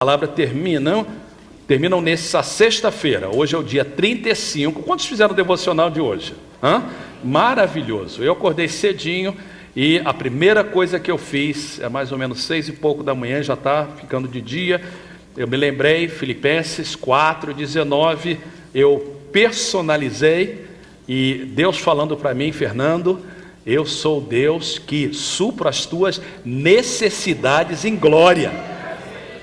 palavra terminam nessa sexta-feira. Hoje é o dia 35. Quantos fizeram o devocional de hoje? Maravilhoso. Eu acordei cedinho e a primeira coisa que eu fiz, é mais ou menos 6 e pouco da manhã, já está ficando de dia. Eu me lembrei, Filipenses 4:19, eu personalizei e Deus falando para mim: Fernando, eu sou Deus que supro as tuas necessidades em glória,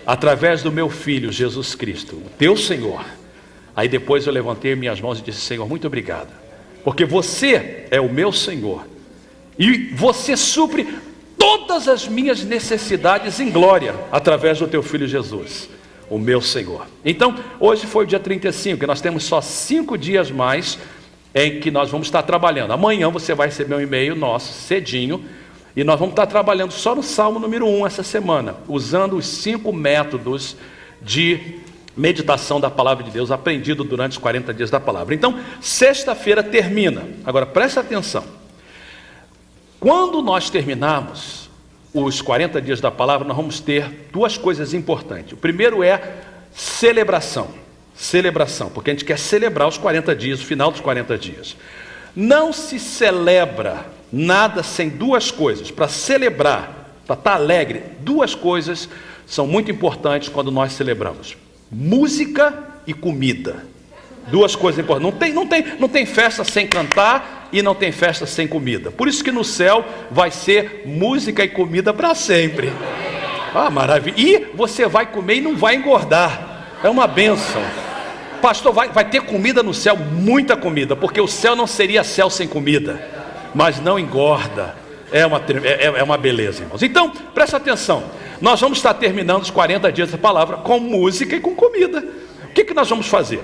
através do meu Filho Jesus Cristo, o teu Senhor. Aí depois eu levantei minhas mãos e disse: Senhor, muito obrigado, porque você é o meu Senhor e você supre todas as minhas necessidades em glória, através do teu Filho Jesus, o meu Senhor. Então, hoje foi o dia 35, e nós temos só 5 dias mais em que nós vamos estar trabalhando. Amanhã você vai receber um e-mail nosso, cedinho, e nós vamos estar trabalhando só no Salmo número 1 essa semana, usando os 5 métodos de meditação da palavra de Deus, aprendido durante os 40 dias da palavra. Então, sexta-feira termina. Agora, presta atenção. Quando nós terminarmos os 40 dias da palavra, nós vamos ter 2 coisas importantes. O primeiro é celebração, porque a gente quer celebrar os 40 dias, o final dos 40 dias. Não se celebra nada sem 2 coisas. Para celebrar, para estar alegre, 2 coisas são muito importantes quando nós celebramos: música e comida. 2 coisas importantes. Não tem festa sem cantar e não tem festa sem comida. Por isso que no céu vai ser música e comida para sempre. Maravilha. E você vai comer e não vai engordar. É uma bênção. Pastor, vai ter comida no céu, muita comida, porque o céu não seria céu sem comida, mas não engorda. É uma beleza, irmãos. Então, presta atenção. Nós vamos estar terminando os 40 dias da palavra com música e com comida. O que nós vamos fazer?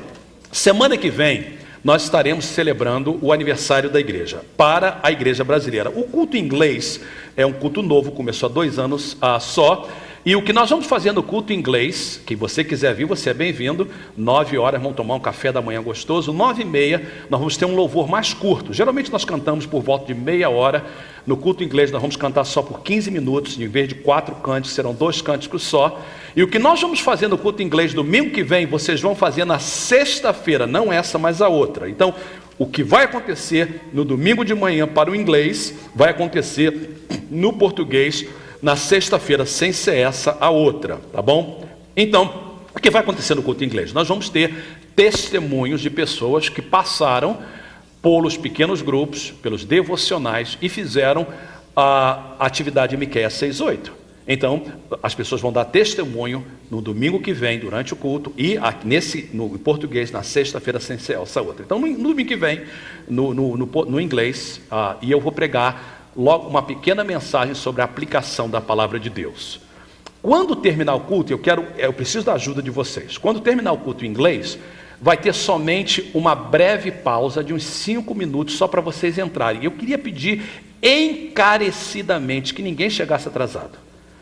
Semana que vem, nós estaremos celebrando o aniversário da igreja, para a igreja brasileira. O culto em inglês é um culto novo, começou há 2 anos só. E o que nós vamos fazer no culto em inglês, que você quiser vir, você é bem-vindo. 9 horas, vamos tomar um café da manhã gostoso. 9h30, nós vamos ter um louvor mais curto. Geralmente nós cantamos por volta de meia hora. No culto em inglês nós vamos cantar só por 15 minutos, em vez de 4 cânticos, serão 2 cânticos só. E o que nós vamos fazer no culto em inglês domingo que vem, vocês vão fazer na sexta-feira, não essa, mas a outra. Então, o que vai acontecer no domingo de manhã para o inglês, vai acontecer no português na sexta-feira, sem ser essa a outra, tá bom? Então, o que vai acontecer no culto em inglês? Nós vamos ter testemunhos de pessoas que passaram pelos pequenos grupos, pelos devocionais e fizeram a atividade Miqueias 6:8. Então, as pessoas vão dar testemunho no domingo que vem, durante o culto, e no português, na sexta-feira, sem ser essa outra. Então, no domingo que vem, no inglês, e eu vou pregar logo uma pequena mensagem sobre a aplicação da palavra de Deus. Quando terminar o culto, eu preciso da ajuda de vocês. Quando terminar o culto em inglês, vai ter somente uma breve pausa de uns 5 minutos só para vocês entrarem. Eu queria pedir encarecidamente que ninguém chegasse atrasado,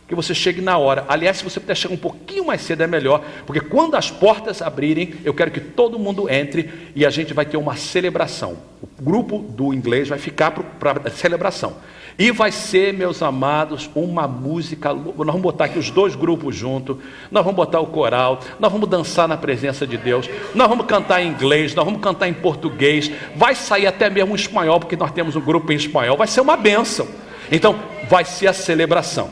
que você chegue na hora. Aliás, se você puder chegar um pouquinho mais cedo é melhor, porque quando as portas abrirem, eu quero que todo mundo entre e a gente vai ter uma celebração. O grupo do inglês vai ficar para a celebração. E vai ser, meus amados, uma música. Nós vamos botar aqui os 2 grupos juntos, nós vamos botar o coral, nós vamos dançar na presença de Deus, nós vamos cantar em inglês, nós vamos cantar em português, vai sair até mesmo em espanhol, porque nós temos um grupo em espanhol, vai ser uma bênção. Então, vai ser a celebração.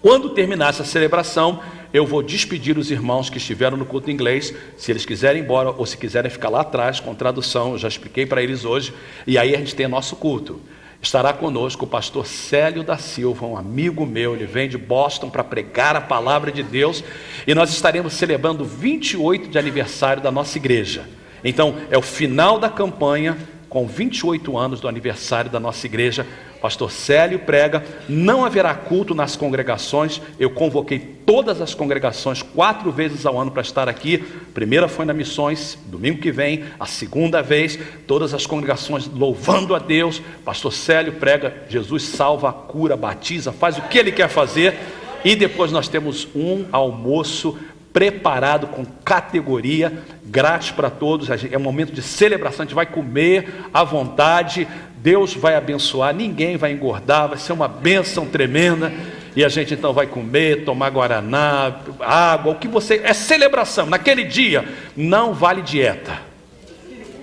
Quando terminar essa celebração, eu vou despedir os irmãos que estiveram no culto em inglês, se eles quiserem ir embora ou se quiserem ficar lá atrás com tradução, eu já expliquei para eles hoje, e aí a gente tem nosso culto. Estará conosco o pastor Célio da Silva, um amigo meu, ele vem de Boston para pregar a palavra de Deus, e nós estaremos celebrando 28 de aniversário da nossa igreja. Então, é o final da campanha, com 28 anos do aniversário da nossa igreja. Pastor Célio prega, não haverá culto nas congregações. Eu convoquei todas as congregações 4 vezes ao ano para estar aqui. A primeira foi na Missões, domingo que vem. A segunda vez, todas as congregações louvando a Deus. Pastor Célio prega, Jesus salva, cura, batiza, faz o que ele quer fazer. E depois nós temos um almoço preparado com categoria, grátis para todos. É um momento de celebração, a gente vai comer à vontade, Deus vai abençoar, ninguém vai engordar, vai ser uma bênção tremenda. E a gente então vai comer, tomar guaraná, água, o que você... É celebração, naquele dia não vale dieta.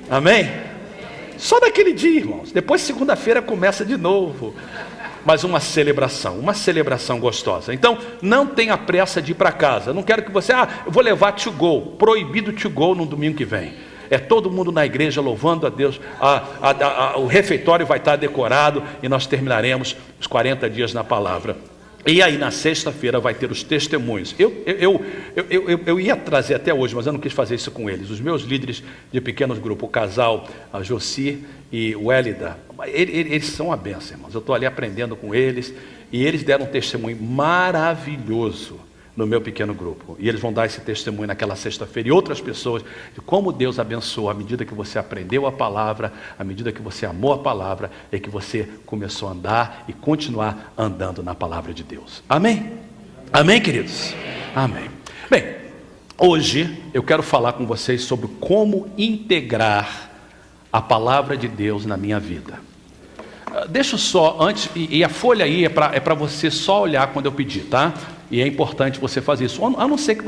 Amém? Só naquele dia, irmãos. Depois segunda-feira começa de novo. Mas uma celebração gostosa. Então, não tenha pressa de ir para casa. Eu não quero que você, eu vou levar to go. Proibido to go no domingo que vem. É todo mundo na igreja louvando a Deus. O refeitório vai estar decorado e nós terminaremos os 40 dias na palavra. E aí na sexta-feira vai ter os testemunhos. Eu ia trazer até hoje, mas eu não quis fazer isso com eles. Os meus líderes de pequenos grupos, o casal, a Josi e o Elida, eles são a bênção, irmãos. Eu estou ali aprendendo com eles e eles deram um testemunho maravilhoso no meu pequeno grupo. E eles vão dar esse testemunho naquela sexta-feira. E outras pessoas, de como Deus abençoou à medida que você aprendeu a palavra, à medida que você amou a palavra, e que você começou a andar e continuar andando na palavra de Deus. Amém? Amém, queridos? Amém. Bem, hoje eu quero falar com vocês sobre como integrar a palavra de Deus na minha vida. Deixa eu só, antes, e a folha aí é para você só olhar quando eu pedir, tá? E é importante você fazer isso, a não ser que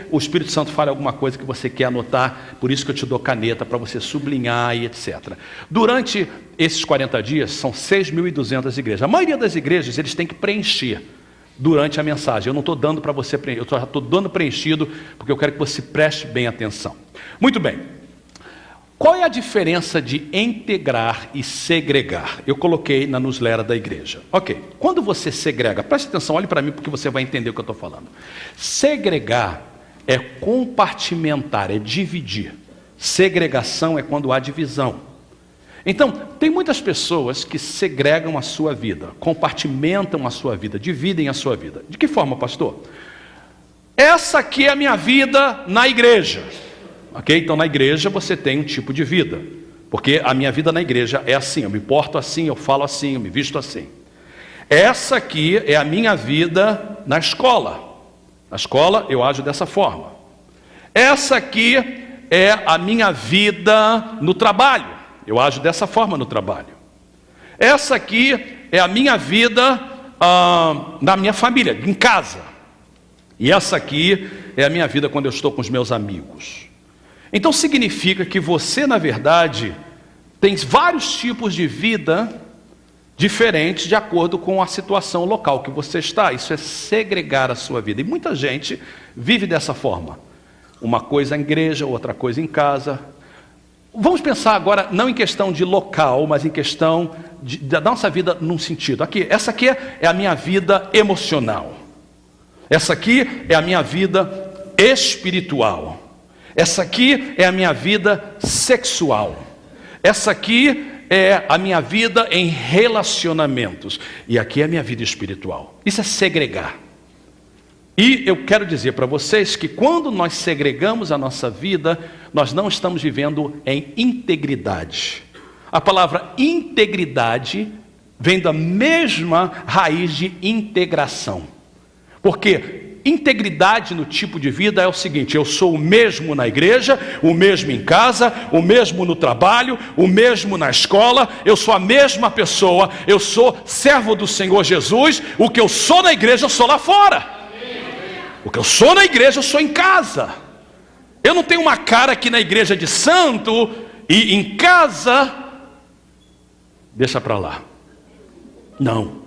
o Espírito Santo fale alguma coisa que você quer anotar, por isso que eu te dou caneta, para você sublinhar e etc. Durante esses 40 dias, são 6.200 igrejas. A maioria das igrejas, eles têm que preencher durante a mensagem. Eu não estou dando para você preencher, eu estou dando preenchido, porque eu quero que você preste bem atenção. Muito bem. Qual é a diferença de integrar e segregar? Eu coloquei na newsletter da igreja. Ok, quando você segrega, preste atenção, olhe para mim porque você vai entender o que eu estou falando. Segregar é compartimentar, é dividir. Segregação é quando há divisão. Então, tem muitas pessoas que segregam a sua vida, compartimentam a sua vida, dividem a sua vida. De que forma, pastor? Essa aqui é a minha vida na igreja. Ok? Então na igreja você tem um tipo de vida, porque a minha vida na igreja é assim, eu me porto assim, eu falo assim, eu me visto assim. Essa aqui é a minha vida na escola. Na escola eu ajo dessa forma. Essa aqui é a minha vida no trabalho. Eu ajo dessa forma no trabalho. Essa aqui é a minha vida na minha família, em casa. E essa aqui é a minha vida quando eu estou com os meus amigos. Então significa que você, na verdade, tem vários tipos de vida diferentes de acordo com a situação local que você está. Isso é segregar a sua vida. E muita gente vive dessa forma. Uma coisa em igreja, outra coisa em casa. Vamos pensar agora não em questão de local, mas em questão da nossa vida num sentido. Essa aqui é a minha vida emocional. Essa aqui é a minha vida espiritual. Essa aqui é a minha vida sexual. Essa aqui é a minha vida em relacionamentos. E aqui é a minha vida espiritual. Isso é segregar. E eu quero dizer para vocês que quando nós segregamos a nossa vida, nós não estamos vivendo em integridade. A palavra integridade vem da mesma raiz de integração. Porque integridade no tipo de vida é o seguinte: eu sou o mesmo na igreja, o mesmo em casa, o mesmo no trabalho, o mesmo na escola, eu sou a mesma pessoa, eu sou servo do Senhor Jesus, o que eu sou na igreja eu sou lá fora, o que eu sou na igreja eu sou em casa. Eu não tenho uma cara aqui na igreja de santo e em casa deixa para lá. Não.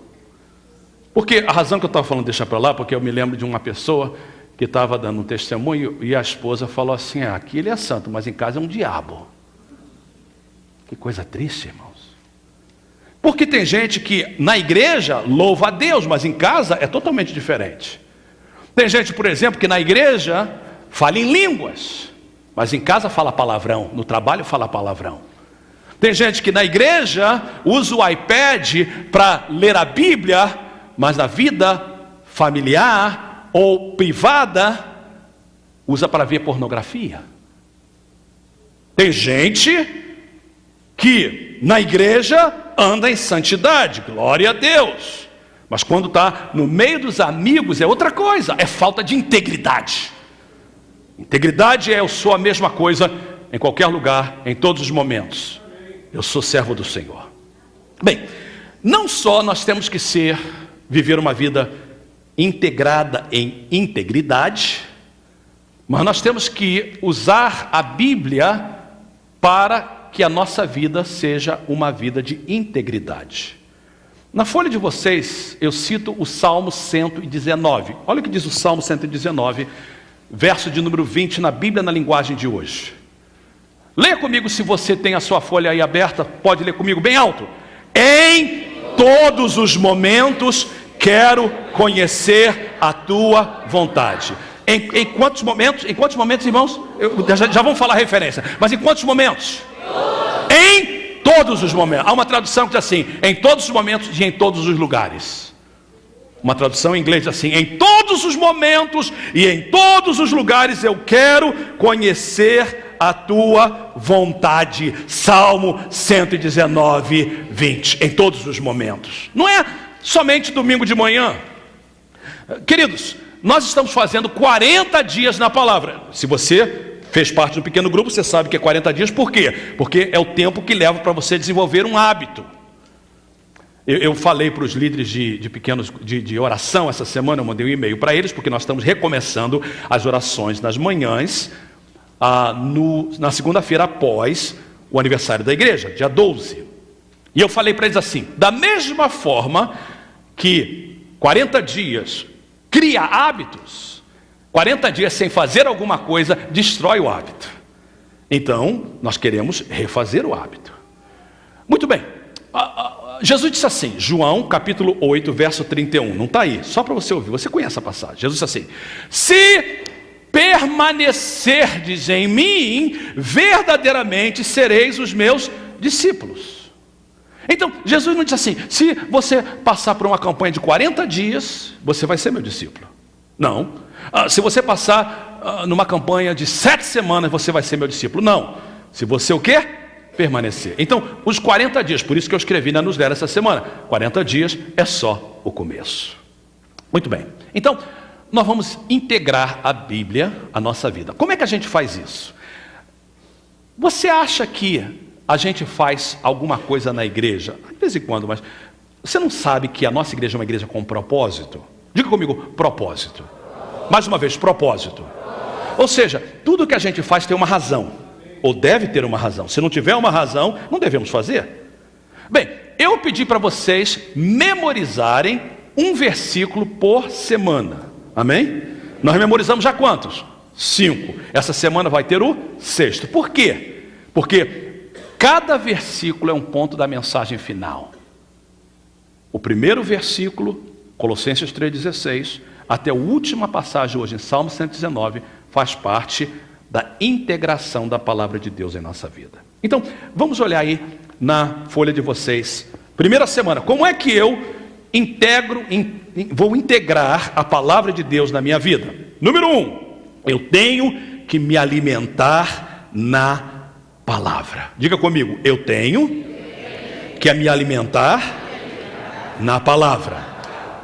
Porque a razão que eu estava falando deixa para lá, porque eu me lembro de uma pessoa que estava dando um testemunho e a esposa falou assim: aqui ele é santo, mas em casa é um diabo. Que coisa triste, irmãos. Porque tem gente que na igreja louva a Deus, mas em casa é totalmente diferente. Tem gente, por exemplo, que na igreja fala em línguas, mas em casa fala palavrão, no trabalho fala palavrão. Tem gente que na igreja usa o iPad para ler a Bíblia, mas na vida familiar ou privada usa para ver pornografia. Tem gente que na igreja anda em santidade, glória a Deus, mas quando está no meio dos amigos é outra coisa, é falta de integridade. Integridade é: eu sou a mesma coisa em qualquer lugar, em todos os momentos. Eu sou servo do Senhor. Bem, não só nós temos que viver uma vida integrada em integridade, mas nós temos que usar a Bíblia para que a nossa vida seja uma vida de integridade. Na folha de vocês, eu cito o Salmo 119. Olha o que diz o Salmo 119, verso de número 20, na Bíblia, na linguagem de hoje. Leia comigo, se você tem a sua folha aí aberta, pode ler comigo bem alto. Em todos os momentos quero conhecer a tua vontade. Em quantos momentos, irmãos? Já vamos falar a referência. Mas em quantos momentos? Em todos os momentos. Há uma tradução que diz assim: em todos os momentos e em todos os lugares. Uma tradução em inglês diz assim: em todos os momentos e em todos os lugares eu quero conhecer a tua vontade. Salmo 119, 20. Em todos os momentos. Não é somente domingo de manhã. Queridos, nós estamos fazendo 40 dias na palavra. Se você fez parte do pequeno grupo, você sabe que é 40 dias. Por quê? Porque é o tempo que leva para você desenvolver um hábito. Eu falei para os líderes de oração essa semana, eu mandei um e-mail para eles, porque nós estamos recomeçando as orações nas manhãs, na segunda-feira após o aniversário da igreja, dia 12. E eu falei para eles assim: da mesma forma que 40 dias cria hábitos, 40 dias sem fazer alguma coisa destrói o hábito. Então, nós queremos refazer o hábito. Muito bem. Jesus disse assim, João capítulo 8, verso 31. Não está aí, só para você ouvir, você conhece a passagem. Jesus disse assim: se permanecerdes em mim, verdadeiramente sereis os meus discípulos. Então, Jesus não disse assim: se você passar por uma campanha de 40 dias, você vai ser meu discípulo. Não. Se você passar numa campanha de 7 semanas, você vai ser meu discípulo. Não. Se você o quê? Permanecer. Então, os 40 dias, por isso que eu escrevi na newsletter essa semana, 40 dias é só o começo. Muito bem. Então, nós vamos integrar a Bíblia à nossa vida. Como é que a gente faz isso? Você acha que a gente faz alguma coisa na igreja, de vez em quando, mas você não sabe que a nossa igreja é uma igreja com propósito? Diga comigo, propósito. Mais uma vez, propósito. Ou seja, tudo que a gente faz tem uma razão, ou deve ter uma razão. Se não tiver uma razão, não devemos fazer. Bem, eu pedi para vocês memorizarem um versículo por semana. Amém? Nós memorizamos já quantos? 5. Essa semana vai ter o 6º. Por quê? Porque cada versículo é um ponto da mensagem final. O primeiro versículo, Colossenses 3,16, até a última passagem hoje em Salmo 119, faz parte da integração da palavra de Deus em nossa vida. Então, vamos olhar aí na folha de vocês. Primeira semana, como é que eu vou integrar a palavra de Deus na minha vida? Número 1, eu tenho que me alimentar na palavra. Diga comigo, eu tenho que me alimentar na palavra.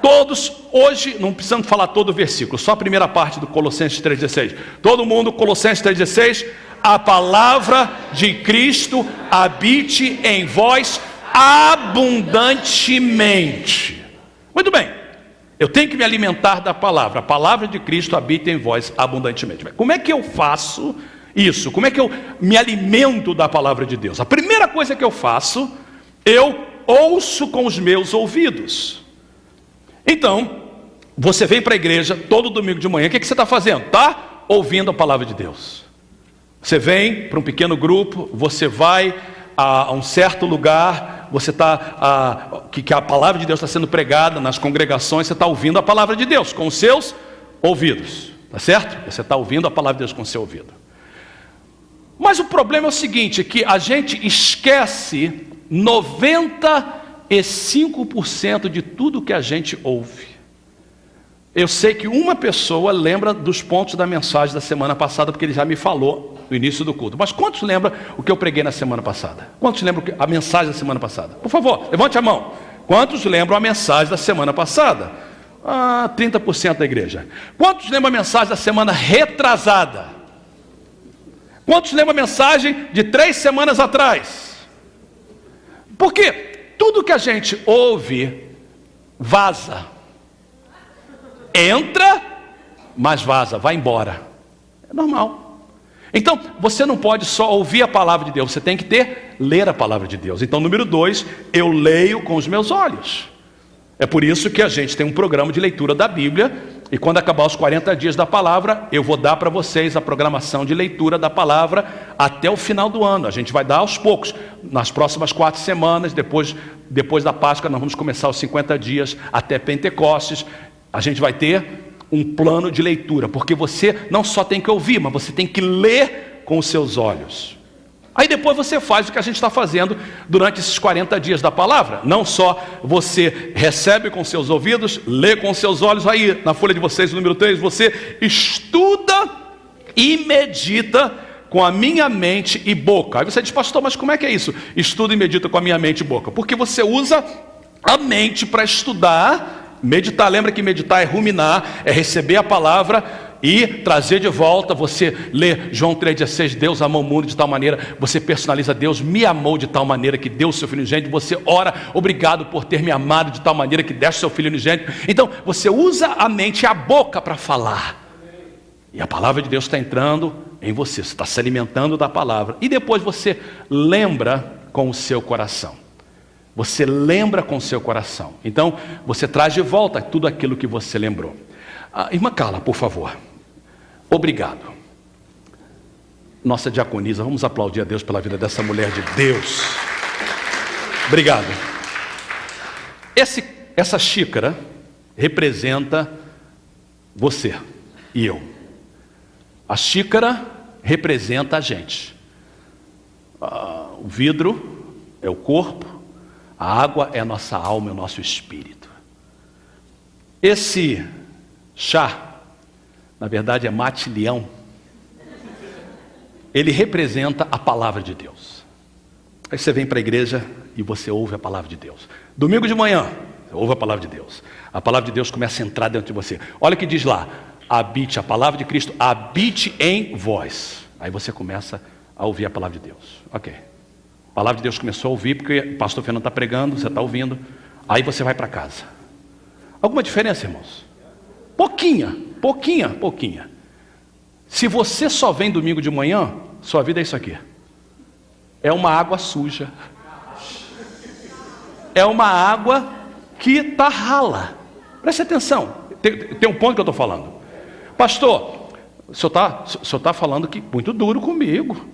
Todos, hoje, não precisamos falar todo o versículo, só a primeira parte do Colossenses 3,16. Todo mundo, Colossenses 3,16, a palavra de Cristo habite em vós abundantemente. Muito bem, eu tenho que me alimentar da palavra, a palavra de Cristo habita em vós abundantemente. Como é que eu faço isso? Como é que eu me alimento da palavra de Deus? A primeira coisa que eu faço, eu ouço com os meus ouvidos. Então, você vem para a igreja todo domingo de manhã, o que você está fazendo? Está ouvindo a palavra de Deus. Você vem para um pequeno grupo, você vai a um certo lugar, você está, que a palavra de Deus está sendo pregada nas congregações, você está ouvindo a palavra de Deus com os seus ouvidos, tá certo? Você está ouvindo a palavra de Deus com o seu ouvido. Mas o problema é o seguinte, que a gente esquece 95% de tudo que a gente ouve. Eu sei que uma pessoa lembra dos pontos da mensagem da semana passada, porque ele já me falou no início do culto. Mas quantos lembram o que eu preguei na semana passada? Quantos lembram a mensagem da semana passada? Por favor, levante a mão. Quantos lembram a mensagem da semana passada? 30% da igreja. Quantos lembram a mensagem da semana retrasada? Quantos lembram a mensagem de 3 semanas atrás? Por quê? Tudo que a gente ouve, vaza. entra, mas vaza, vai embora. É normal. Então, você não pode só ouvir a palavra de Deus, você tem que ler a palavra de Deus. Então, número 2, eu leio com os meus olhos. É por isso que a gente tem um programa de leitura da Bíblia, e quando acabar os 40 dias da palavra, eu vou dar para vocês a programação de leitura da palavra até o final do ano. A gente vai dar aos poucos, nas próximas 4 semanas, depois da Páscoa, nós vamos começar os 50 dias até Pentecostes. A gente vai ter um plano de leitura, porque você não só tem que ouvir, mas você tem que ler com os seus olhos. Aí depois você faz o que a gente está fazendo durante esses 40 dias da palavra. Não só você recebe com seus ouvidos, lê com seus olhos. Aí na folha de vocês, número 3, você estuda e medita com a minha mente e boca. Aí você diz, pastor, mas como é que é isso? Estuda e medita com a minha mente e boca. Porque você usa a mente para estudar, meditar. Lembra que meditar é ruminar, é receber a palavra e trazer de volta. Você lê João 3,16, Deus amou o mundo de tal maneira, você personaliza, Deus me amou de tal maneira que deu o seu filho unigênito. Você ora, obrigado por ter me amado de tal maneira que deste o seu filho unigênito. Então você usa a mente e a boca para falar, e a palavra de Deus está entrando em você, você está se alimentando da palavra, e depois você lembra com o seu coração. Você lembra com o seu coração. Então você traz de volta tudo aquilo que você lembrou. Irmã Carla, por favor. Obrigado. Nossa diaconisa, vamos aplaudir a Deus pela vida dessa mulher de Deus. Obrigado. Essa xícara representa você e eu. A xícara representa a gente. O vidro é o corpo, a água é a nossa alma, é o nosso espírito. Esse chá, na verdade é mate-leão, ele representa a palavra de Deus. Aí você vem para a igreja e você ouve a palavra de Deus. Domingo de manhã, você ouve a palavra de Deus. A palavra de Deus começa a entrar dentro de você. Olha o que diz lá, habite, a palavra de Cristo, habite em vós. Aí você começa a ouvir a palavra de Deus. Ok. A palavra de Deus começou a ouvir, porque o pastor Fernando está pregando, você está ouvindo. Aí você vai para casa. Alguma diferença, irmãos? Pouquinha. Se você só vem domingo de manhã, sua vida é isso aqui. É uma água suja. É uma água que está rala. Preste atenção. Tem um ponto que eu estou falando. Pastor, o senhor está falando que muito duro comigo.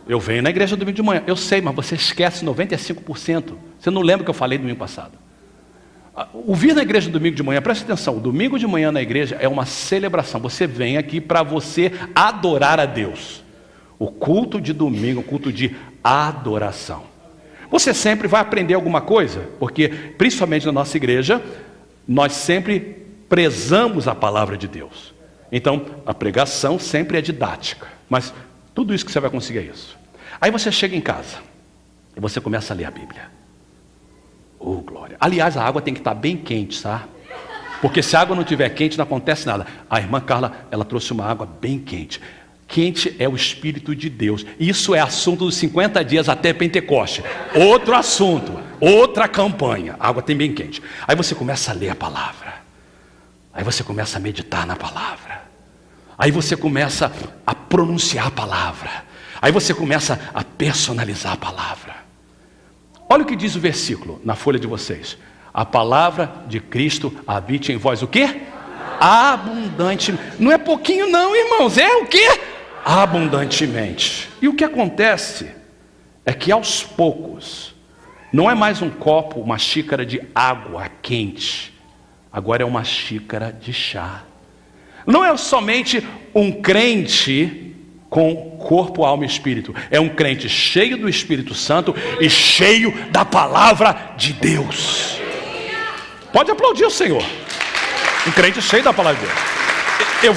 Eu venho na igreja domingo de manhã. Eu sei, mas você esquece 95%. Você não lembra o que eu falei domingo passado. O vir na igreja no domingo de manhã, preste atenção, o domingo de manhã na igreja é uma celebração. Você vem aqui para você adorar a Deus. O culto de domingo, o culto de adoração. Você sempre vai aprender alguma coisa, porque principalmente na nossa igreja, nós sempre prezamos a palavra de Deus. Então, a pregação sempre é didática, mas tudo isso que você vai conseguir é isso. Aí você chega em casa e você começa a ler a Bíblia. Oh, glória. Aliás, a água tem que estar bem quente, tá? Porque se a água não estiver quente, não acontece nada. A irmã Carla, ela trouxe uma água bem quente. Quente é o Espírito de Deus. Isso é assunto dos 50 dias até Pentecoste. Outro assunto, outra campanha. A água tem bem quente. Aí você começa a ler a palavra. Aí você começa a meditar na palavra. Aí você começa a pronunciar a palavra. Aí você começa a personalizar a palavra. Olha o que diz o versículo na folha de vocês. A palavra de Cristo habite em vós o quê? Abundantemente. Não é pouquinho não, irmãos. É o quê? Abundantemente. E o que acontece é que aos poucos, não é mais um copo, uma xícara de água quente. Agora é uma xícara de chá. Não é somente um crente com corpo, alma e espírito. É um crente cheio do Espírito Santo e cheio da palavra de Deus. Pode aplaudir o Senhor. Um crente cheio da palavra de Deus. Eu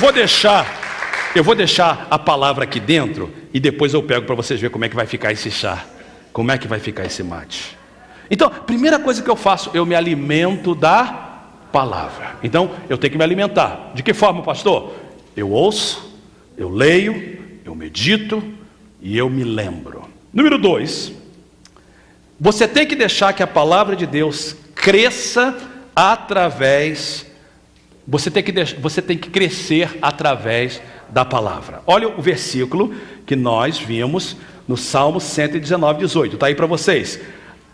vou deixar a palavra aqui dentro e depois eu pego para vocês verem como é que vai ficar esse chá. Como é que vai ficar esse mate. Então, primeira coisa que eu faço, eu me alimento da palavra. Então, eu tenho que me alimentar. De que forma, pastor? Eu ouço, eu leio, eu medito e eu me lembro. Número 2, você tem que deixar que a palavra de Deus cresça através você tem que crescer através da palavra. Olha o versículo que nós vimos no Salmo 119, 18. Está aí para vocês.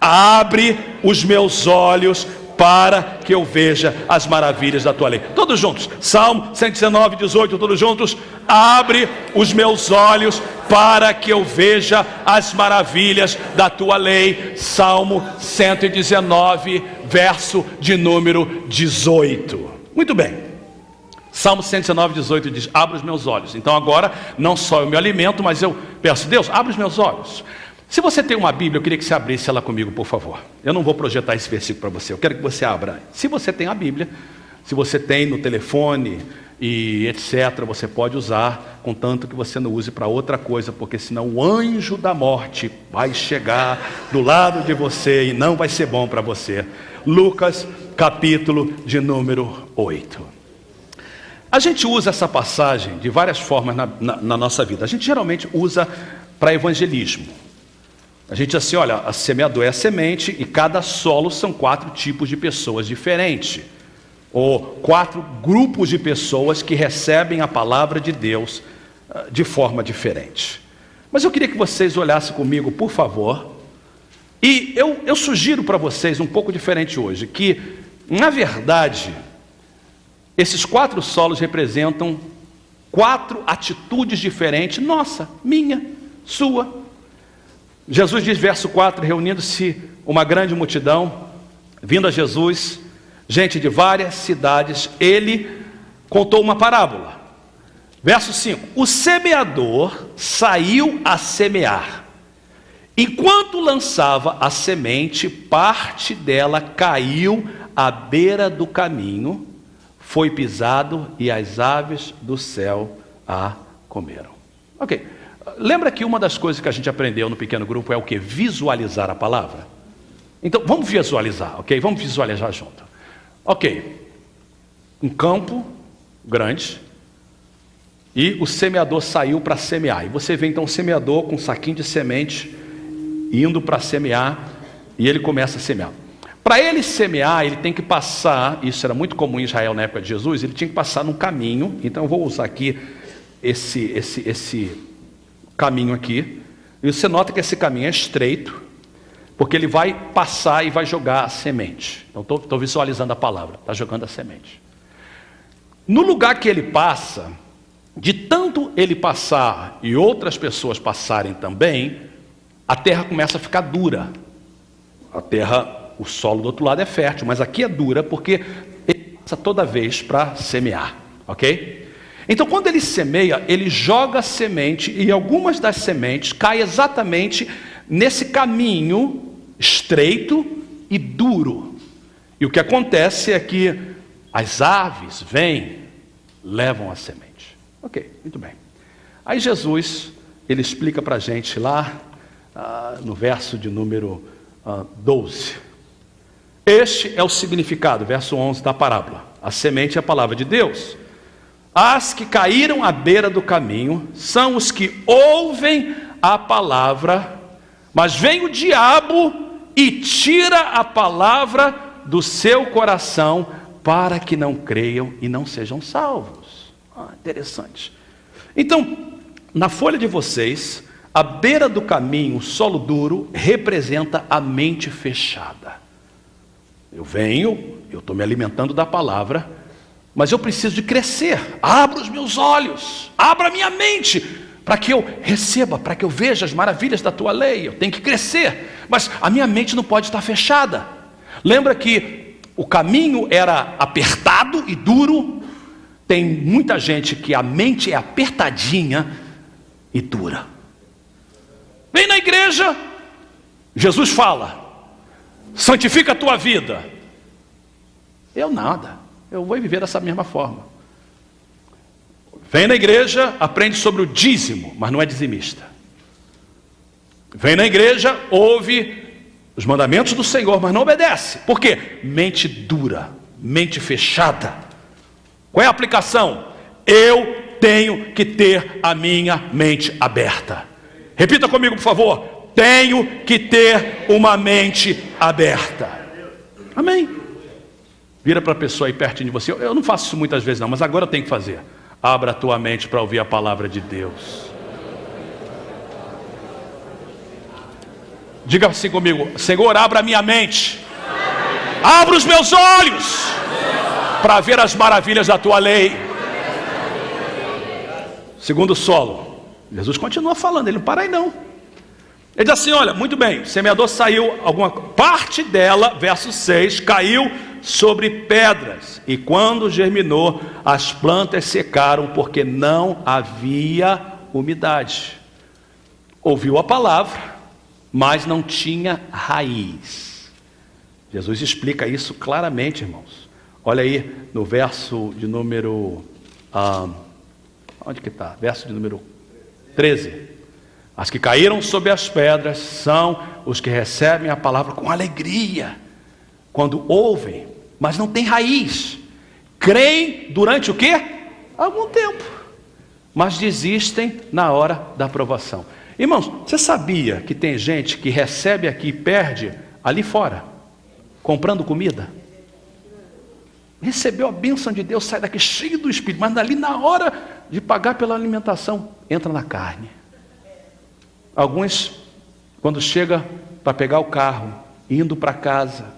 Abre os meus olhos para que eu veja as maravilhas da tua lei. Todos juntos. Salmo 119, 18, todos juntos. Abre os meus olhos para que eu veja as maravilhas da tua lei. Salmo 119, verso de número 18. Muito bem. Salmo 119, 18 diz: abre os meus olhos. Então agora, não só eu me alimento, mas eu peço: Deus, abre os meus olhos. Se você tem uma Bíblia, eu queria que você abrisse ela comigo, por favor. Eu não vou projetar esse versículo para você, eu quero que você abra. Se você tem a Bíblia, se você tem no telefone e etc., você pode usar, contanto que você não use para outra coisa, porque senão o anjo da morte vai chegar do lado de você e não vai ser bom para você. Lucas, capítulo de número 8. A gente usa essa passagem de várias formas na nossa vida. A gente geralmente usa para evangelismo. A gente diz assim: olha, a semeador é a semente e cada solo são 4 tipos de pessoas diferentes. Ou 4 grupos de pessoas que recebem a palavra de Deus de forma diferente. Mas eu queria que vocês olhassem comigo, por favor. E eu sugiro para vocês um pouco diferente hoje, que, na verdade, esses 4 solos representam 4 atitudes diferentes, nossa, minha, sua. Jesus diz, verso 4, reunindo-se uma grande multidão, vindo a Jesus, gente de várias cidades, ele contou uma parábola. Verso 5, o semeador saiu a semear. Enquanto lançava a semente, parte dela caiu à beira do caminho, foi pisado e as aves do céu a comeram. Ok. Lembra que uma das coisas que a gente aprendeu no pequeno grupo é o que? Visualizar a palavra. Então, vamos visualizar, ok? Vamos visualizar junto. Ok. Um campo grande e o semeador saiu para semear. E você vê então o semeador com um saquinho de semente indo para semear e ele começa a semear. Para ele semear, ele tem que passar, isso era muito comum em Israel na época de Jesus, ele tinha que passar num caminho. Então eu vou usar aqui esse caminho aqui, e você nota que esse caminho é estreito, porque ele vai passar e vai jogar a semente. Então estou visualizando a palavra, está jogando a semente. No lugar que ele passa, de tanto ele passar e outras pessoas passarem também, a terra começa a ficar dura. A terra, o solo do outro lado é fértil, mas aqui é dura porque ele passa toda vez para semear, ok? Então, quando ele semeia, ele joga a semente e algumas das sementes caem exatamente nesse caminho estreito e duro. E o que acontece é que as aves vêm, levam a semente. Ok, muito bem. Aí Jesus, ele explica para a gente lá, no verso de número 12. Este é o significado, verso 11 da parábola. A semente é a palavra de Deus. As que caíram à beira do caminho são os que ouvem a palavra, mas vem o diabo e tira a palavra do seu coração para que não creiam e não sejam salvos. Interessante. Então, na folha de vocês, a beira do caminho, o solo duro, representa a mente fechada. Eu estou me alimentando da palavra, mas eu preciso de crescer. Abra os meus olhos, abra a minha mente, para que eu receba, para que eu veja as maravilhas da tua lei. Eu tenho que crescer, mas a minha mente não pode estar fechada. Lembra que o caminho era apertado e duro? Tem muita gente que a mente é apertadinha e dura. Vem na igreja, Jesus fala, santifica a tua vida. Eu nada. Eu vou viver dessa mesma forma. Vem na igreja, aprende sobre o dízimo, mas não é dizimista. Vem na igreja, ouve os mandamentos do Senhor, mas não obedece. Por quê? Mente dura, mente fechada. Qual é a aplicação? Eu tenho que ter a minha mente aberta. Repita comigo, por favor. Tenho que ter uma mente aberta. Amém. Vira para a pessoa aí pertinho de você. Eu não faço isso muitas vezes não, mas agora eu tenho que fazer. Abra a tua mente para ouvir a palavra de Deus. Diga assim comigo: Senhor, abra a minha mente. Abra os meus olhos para ver as maravilhas da tua lei. Segundo solo, Jesus continua falando, ele não para aí não. Ele diz assim: olha, muito bem, o semeador saiu, alguma parte dela, verso 6, caiu sobre pedras, e quando germinou, as plantas secaram, porque não havia umidade. Ouviu a palavra, mas não tinha raiz. Jesus explica isso claramente, irmãos. Olha aí no verso de número... onde que está? Verso de número 13. As que caíram sobre as pedras são os que recebem a palavra com alegria, quando ouvem, mas não tem raiz. Creem durante o quê? Algum tempo, mas desistem na hora da aprovação. Irmãos, você sabia que tem gente que recebe aqui e perde ali fora, comprando comida? Recebeu a bênção de Deus, sai daqui cheio do Espírito, mas ali na hora de pagar pela alimentação, entra na carne. Alguns, quando chega para pegar o carro, indo para casa.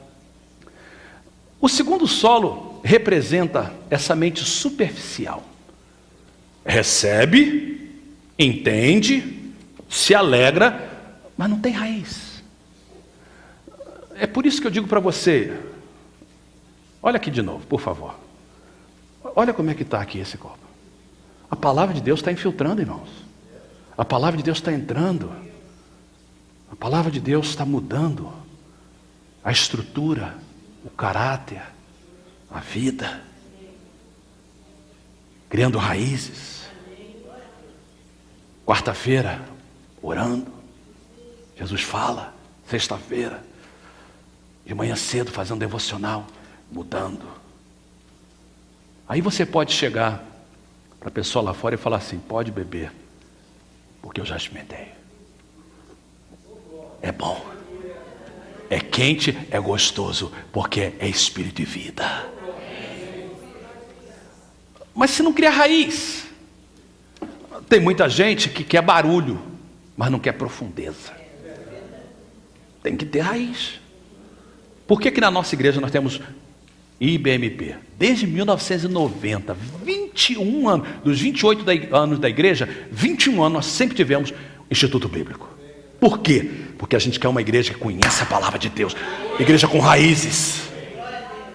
O segundo solo representa essa mente superficial. Recebe, entende, se alegra, mas não tem raiz. É por isso que eu digo para você, olha aqui de novo, por favor. Olha como é que está aqui esse copo. A palavra de Deus está infiltrando, irmãos. A palavra de Deus está entrando. A palavra de Deus está mudando a estrutura, o caráter, a vida, criando raízes. Quarta-feira, orando, Jesus fala. Sexta-feira, de manhã cedo, fazendo devocional, mudando. Aí você pode chegar para a pessoa lá fora e falar assim: pode beber, porque eu já experimentei. É bom, é quente, é gostoso, porque é espírito e vida. Mas se não cria raiz, tem muita gente que quer barulho, mas não quer profundeza. Tem que ter raiz. Por que na nossa igreja nós temos IBMP? Desde 1990, 21 anos, dos 28 anos da igreja, 21 anos nós sempre tivemos Instituto Bíblico. Por quê? Porque a gente quer uma igreja que conhece a palavra de Deus, igreja com raízes.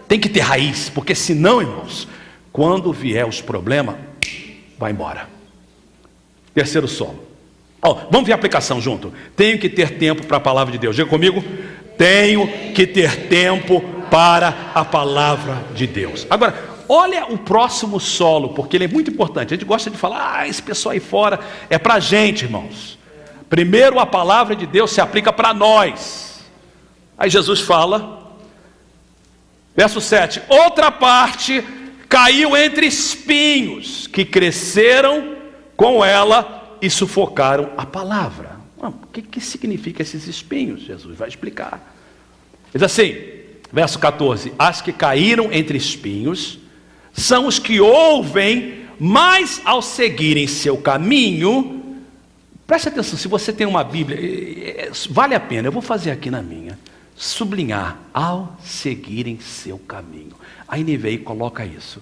Tem que ter raiz, porque senão, irmãos, quando vier os problemas, vai embora. Terceiro solo. Vamos ver a aplicação junto. Tenho que ter tempo para a palavra de Deus. Diga comigo: tenho que ter tempo para a palavra de Deus. Agora, olha o próximo solo, porque ele é muito importante. A gente gosta de falar: esse pessoal aí fora é para a gente, irmãos. Primeiro a palavra de Deus se aplica para nós. Aí Jesus fala, verso 7: outra parte caiu entre espinhos, que cresceram com ela e sufocaram a palavra. O que significa esses espinhos? Jesus vai explicar. Diz assim, verso 14: as que caíram entre espinhos são os que ouvem, mas ao seguirem seu caminho... Preste atenção, se você tem uma Bíblia, vale a pena, eu vou fazer aqui na minha, sublinhar: ao seguirem seu caminho. A NVI coloca isso: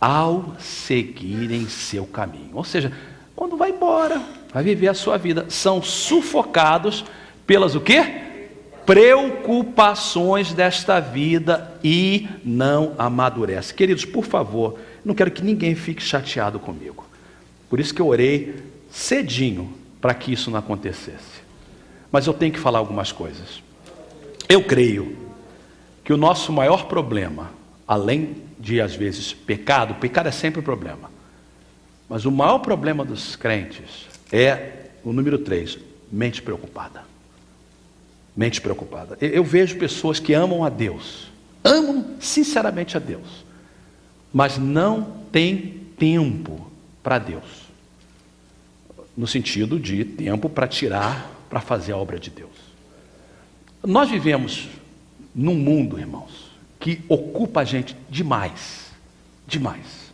ao seguirem seu caminho. Ou seja, quando vai embora, vai viver a sua vida, são sufocados pelas o quê? Preocupações desta vida e não amadurece. Queridos, por favor, não quero que ninguém fique chateado comigo. Por isso que eu orei cedinho para que isso não acontecesse. Mas eu tenho que falar algumas coisas. Eu creio que o nosso maior problema, além de às vezes pecado é sempre um problema, mas o maior problema dos crentes é o número 3, mente preocupada. Mente preocupada. Eu vejo pessoas que amam a Deus, amam sinceramente a Deus, mas não têm tempo para Deus. No sentido de tempo para tirar, para fazer a obra de Deus. Nós vivemos num mundo, irmãos, que ocupa a gente demais, demais.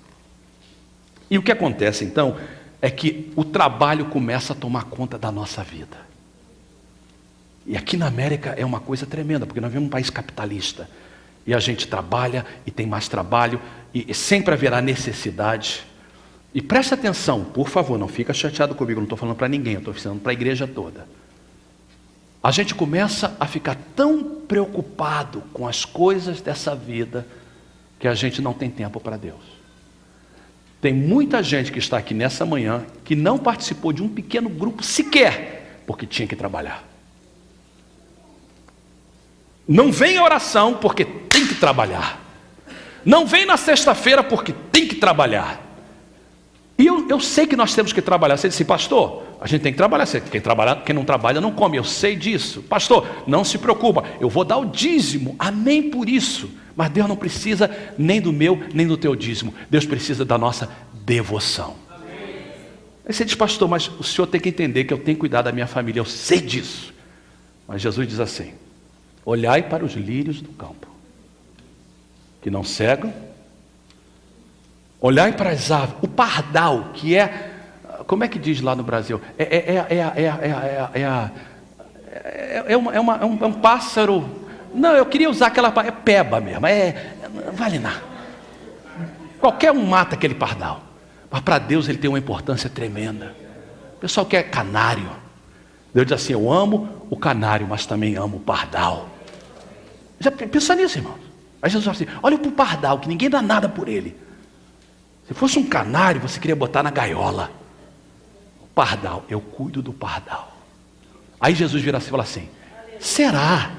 E o que acontece então é que o trabalho começa a tomar conta da nossa vida. E aqui na América é uma coisa tremenda, porque nós vivemos um país capitalista. E a gente trabalha e tem mais trabalho, e sempre haverá necessidade. E preste atenção, por favor, não fica chateado comigo, não estou falando para ninguém, eu estou falando para a igreja toda. A gente começa a ficar tão preocupado com as coisas dessa vida, que a gente não tem tempo para Deus. Tem muita gente que está aqui nessa manhã, que não participou de um pequeno grupo sequer, porque tinha que trabalhar. Não vem a oração porque tem que trabalhar. Não vem na sexta-feira porque tem que trabalhar. E eu sei que nós temos que trabalhar. Você disse, pastor, a gente tem que trabalhar. Quem não trabalha não come. Eu sei disso. Pastor, não se preocupa. Eu vou dar o dízimo. Amém por isso. Mas Deus não precisa nem do meu, nem do teu dízimo. Deus precisa da nossa devoção. Aí você diz, pastor, mas o senhor tem que entender que eu tenho que cuidar da minha família. Eu sei disso. Mas Jesus diz assim: olhai para os lírios do campo, que não cegam. Olhai para as aves, o pardal, que é, como é que diz lá no Brasil? É um pássaro. Não, eu queria usar aquela, é peba mesmo, vale nada. Qualquer um mata aquele pardal, mas para Deus ele tem uma importância tremenda. O pessoal quer canário. Deus diz assim: eu amo o canário, mas também amo o pardal. Já pensa nisso, irmãos? Aí Jesus fala assim: olha para o pardal, que ninguém dá nada por ele. Se fosse um canário, você queria botar na gaiola. O pardal, eu cuido do pardal. Aí Jesus vira assim e fala assim: será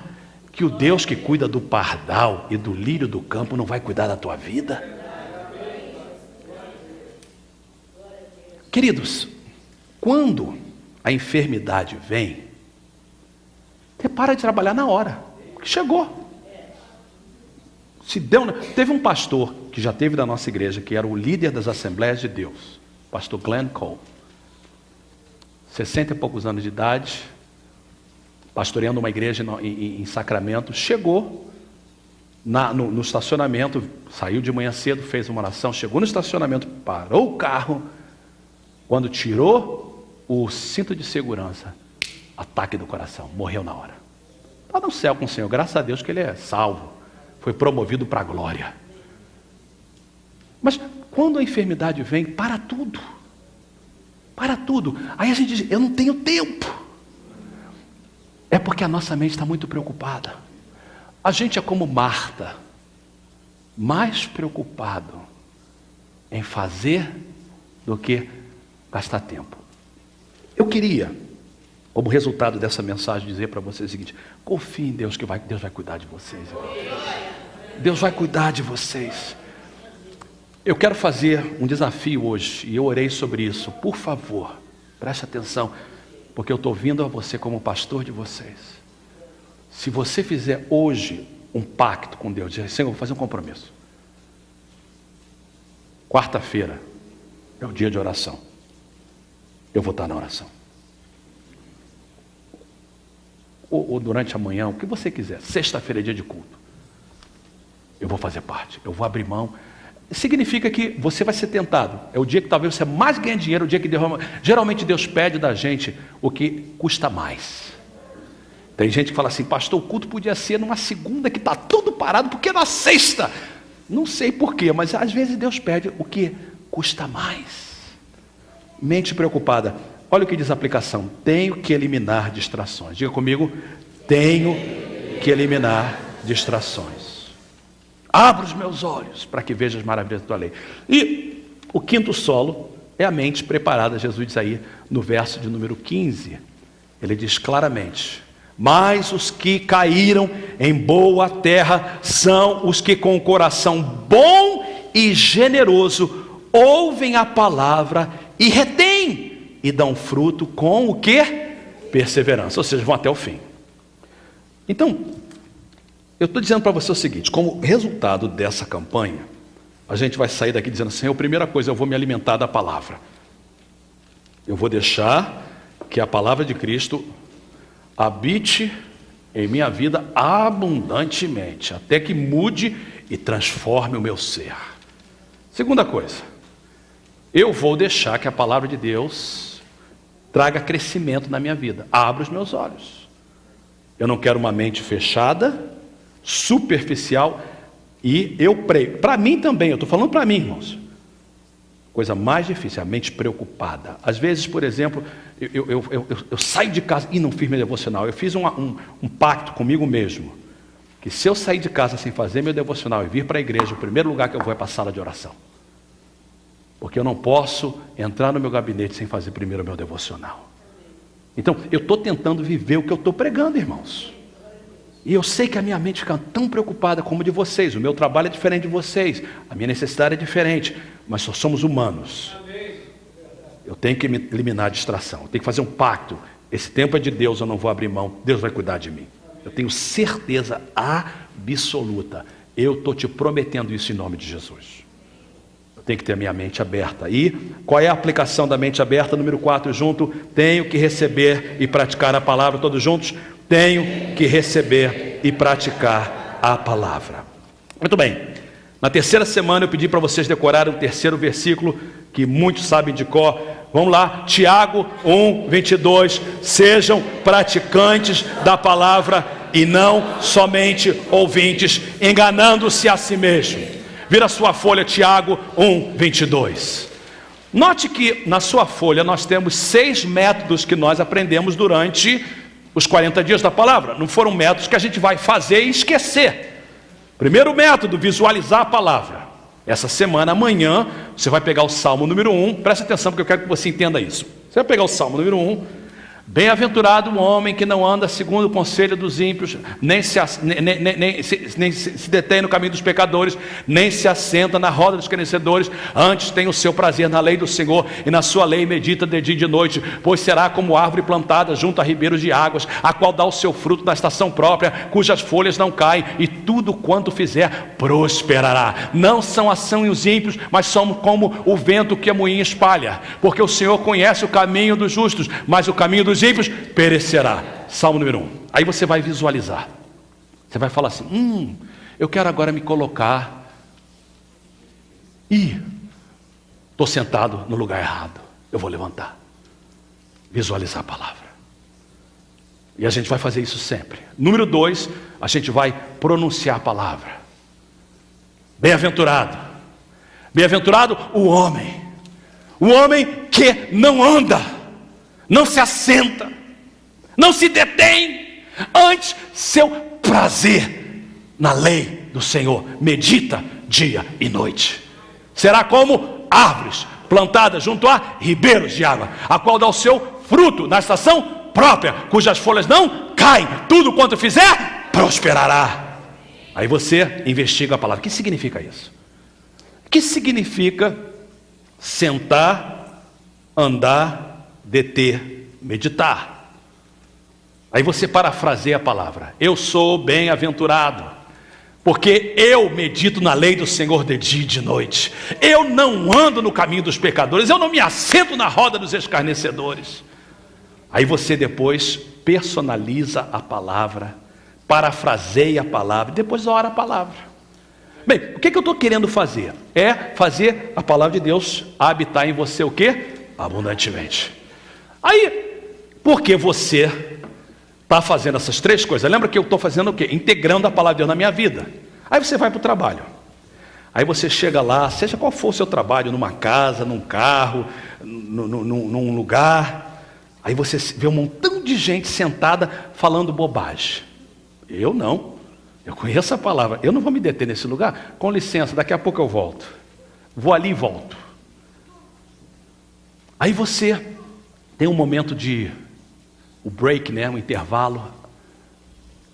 que o Deus que cuida do pardal e do lírio do campo não vai cuidar da tua vida? Queridos, quando a enfermidade vem, você para de trabalhar na hora, porque chegou. Teve um pastor que já teve da nossa igreja, que era o líder das Assembleias de Deus, pastor Glenn Cole, 60 e poucos anos de idade, pastoreando uma igreja em Sacramento. Chegou no estacionamento, saiu de manhã cedo, fez uma oração, chegou no estacionamento, parou o carro, quando tirou o cinto de segurança, ataque do coração, morreu na hora. Está no céu com o Senhor, graças a Deus que ele é salvo, foi promovido para a glória. Mas quando a enfermidade vem, para tudo. Para tudo. Aí a gente diz: eu não tenho tempo. É porque a nossa mente está muito preocupada. A gente é como Marta, mais preocupado em fazer do que gastar tempo. Eu queria, como resultado dessa mensagem, dizer para vocês o seguinte: confie em Deus, que Deus vai cuidar de vocês. Deus vai cuidar de vocês. Eu quero fazer um desafio hoje, e eu orei sobre isso. Por favor, preste atenção, porque eu estou vindo a você como pastor de vocês. Se você fizer hoje um pacto com Deus, dizer: Senhor, vou fazer um compromisso. Quarta-feira é o dia de oração. Eu vou estar na oração. Ou durante a manhã, o que você quiser. Sexta-feira é dia de culto. Eu vou fazer parte, eu vou abrir mão. Significa que você vai ser tentado. É o dia que talvez você mais ganhe dinheiro, o dia que geralmente Deus pede da gente o que custa mais. Tem gente que fala assim: pastor, o culto podia ser numa segunda que está tudo parado, porque é na sexta. Não sei porquê, mas às vezes Deus pede o que custa mais. Mente preocupada. Olha o que diz a aplicação: tenho que eliminar distrações. Diga comigo: tenho que eliminar distrações. Abra os meus olhos para que veja as maravilhas da tua lei. E o quinto solo é a mente preparada. Jesus diz aí no verso de número 15, ele diz claramente: mas os que caíram em boa terra são os que com o coração bom e generoso ouvem a palavra e retêm, e dão fruto com o que? Perseverança, ou seja, vão até o fim. Então, eu estou dizendo para você o seguinte: como resultado dessa campanha, a gente vai sair daqui dizendo assim: a primeira coisa, eu vou me alimentar da palavra. Eu vou deixar que a palavra de Cristo habite em minha vida abundantemente, até que mude e transforme o meu ser. Segunda coisa, eu vou deixar que a palavra de Deus traga crescimento na minha vida. Abra os meus olhos. Eu não quero uma mente fechada, superficial, e eu prego. Para mim também, eu estou falando para mim, irmãos. Coisa mais difícil, a mente preocupada. Às vezes, por exemplo, eu saio de casa e não fiz meu devocional. Eu fiz um pacto comigo mesmo, que se eu sair de casa sem fazer meu devocional e vir para a igreja, o primeiro lugar que eu vou é para a sala de oração. Porque eu não posso entrar no meu gabinete sem fazer primeiro o meu devocional. Então, eu estou tentando viver o que eu estou pregando, irmãos. E eu sei que a minha mente fica tão preocupada como a de vocês. O meu trabalho é diferente de vocês. A minha necessidade é diferente. Mas só somos humanos. Eu tenho que eliminar a distração. Eu tenho que fazer um pacto. Esse tempo é de Deus, eu não vou abrir mão. Deus vai cuidar de mim. Eu tenho certeza absoluta. Eu estou te prometendo isso em nome de Jesus. Eu tenho que ter a minha mente aberta. E qual é a aplicação da mente aberta? Número 4 junto. Tenho que receber e praticar a palavra. Todos juntos? Tenho que receber e praticar a palavra. Muito bem. Na terceira semana eu pedi para vocês decorarem o terceiro versículo, que muitos sabem de cor. Vamos lá, Tiago 1:22. Sejam praticantes da palavra e não somente ouvintes, enganando-se a si mesmo. Vira sua folha, Tiago 1:22. Note que na sua folha nós temos 6 métodos que nós aprendemos durante os 40 dias da palavra. Não foram métodos que a gente vai fazer e esquecer. Primeiro método, visualizar a palavra. Essa semana, amanhã, você vai pegar o Salmo número 1. Presta atenção porque eu quero que você entenda isso. Você vai pegar o Salmo número 1. Bem-aventurado o homem que não anda segundo o conselho dos ímpios, nem se detém no caminho dos pecadores, nem se assenta na roda dos escarnecedores. Antes tem o seu prazer na lei do Senhor, e na sua lei medita de dia e de noite. Pois será como árvore plantada junto a ribeiros de águas, a qual dá o seu fruto na estação própria, cujas folhas não caem, e tudo quanto fizer prosperará. Não são assim os ímpios, mas são como o vento que a moinha espalha. Porque o Senhor conhece o caminho dos justos, mas o caminho dos ímpios perecerá. Salmo número 1. Aí você vai visualizar. Você vai falar assim: eu quero agora me colocar. Estou sentado no lugar errado. Eu vou levantar. Visualizar a palavra. E a gente vai fazer isso sempre. Número 2, a gente vai pronunciar a palavra. Bem-aventurado. Bem-aventurado o homem. O homem que não anda, não se assenta, não se detém, antes seu prazer na lei do Senhor, medita dia e noite. Será como árvores plantadas junto a ribeiros de água, a qual dá o seu fruto na estação própria, cujas folhas não caem, tudo quanto fizer prosperará. Aí você investiga a palavra. O que significa isso? O que significa sentar, andar, deter, meditar? Aí você parafraseia a palavra: eu sou bem-aventurado, porque eu medito na lei do Senhor de dia e de noite. Eu não ando no caminho dos pecadores, eu não me assento na roda dos escarnecedores. Aí você depois personaliza a palavra, parafraseia a palavra, depois ora a palavra. Bem, o que eu estou querendo fazer? É fazer a palavra de Deus habitar em você o quê? Abundantemente. Aí, porque você está fazendo essas 3 coisas, lembra que eu estou fazendo o quê? Integrando a palavra de Deus na minha vida. Aí você vai para o trabalho. Aí você chega lá, seja qual for o seu trabalho, numa casa, num carro, num lugar. Aí você vê um montão de gente sentada falando bobagem. Eu não. Eu conheço a palavra. Eu não vou me deter nesse lugar. Com licença, daqui a pouco eu volto. Vou ali e volto. Aí você tem um momento o break, né? Um intervalo.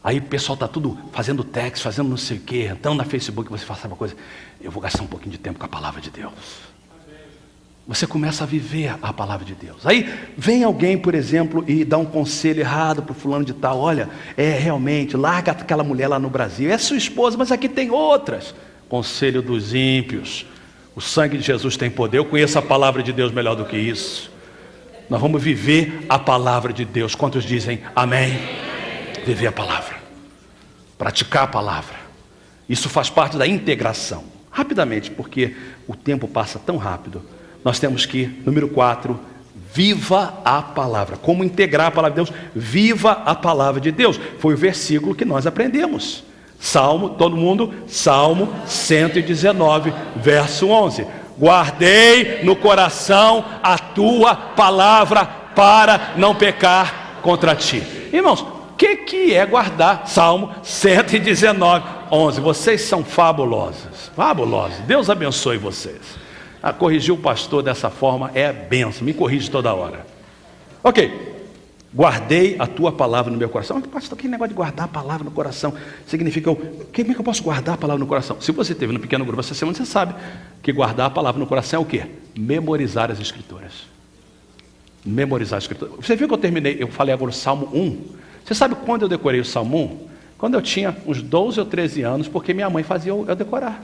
Aí o pessoal está tudo fazendo text, fazendo não sei o quê, entrando na Facebook, você fala uma coisa: eu vou gastar um pouquinho de tempo com a palavra de Deus. Você começa a viver a palavra de Deus. Aí vem alguém, por exemplo, e dá um conselho errado para o fulano de tal: olha, realmente, larga aquela mulher lá no Brasil, é sua esposa, mas aqui tem outras. Conselho dos ímpios. O sangue de Jesus tem poder. Eu conheço a palavra de Deus melhor do que isso. Nós vamos viver a palavra de Deus. Quantos dizem amém? Viver a palavra, praticar a palavra. Isso faz parte da integração. Rapidamente, porque o tempo passa tão rápido, nós temos que, número 4, viva a palavra. Como integrar a palavra de Deus? Viva a palavra de Deus. Foi o versículo que nós aprendemos. Salmo, todo mundo? Salmo 119, verso 11. Guardei no coração a tua palavra para não pecar contra ti. Irmãos, o que é guardar? Salmo 119, 11. Vocês são fabulosos, fabulosos. Deus abençoe vocês. Corrigir o pastor dessa forma é benção. Me corrige toda hora. Ok. Guardei a tua palavra no meu coração. Pastor, que negócio de guardar a palavra no coração? Significa, como é que eu posso guardar a palavra no coração? Se você esteve no pequeno grupo essa semana, você sabe que guardar a palavra no coração é o quê? Memorizar as escrituras. Memorizar as escrituras. Você viu que eu falei agora o Salmo 1. Você sabe quando eu decorei o Salmo 1? Quando eu tinha uns 12 ou 13 anos, porque minha mãe fazia eu decorar.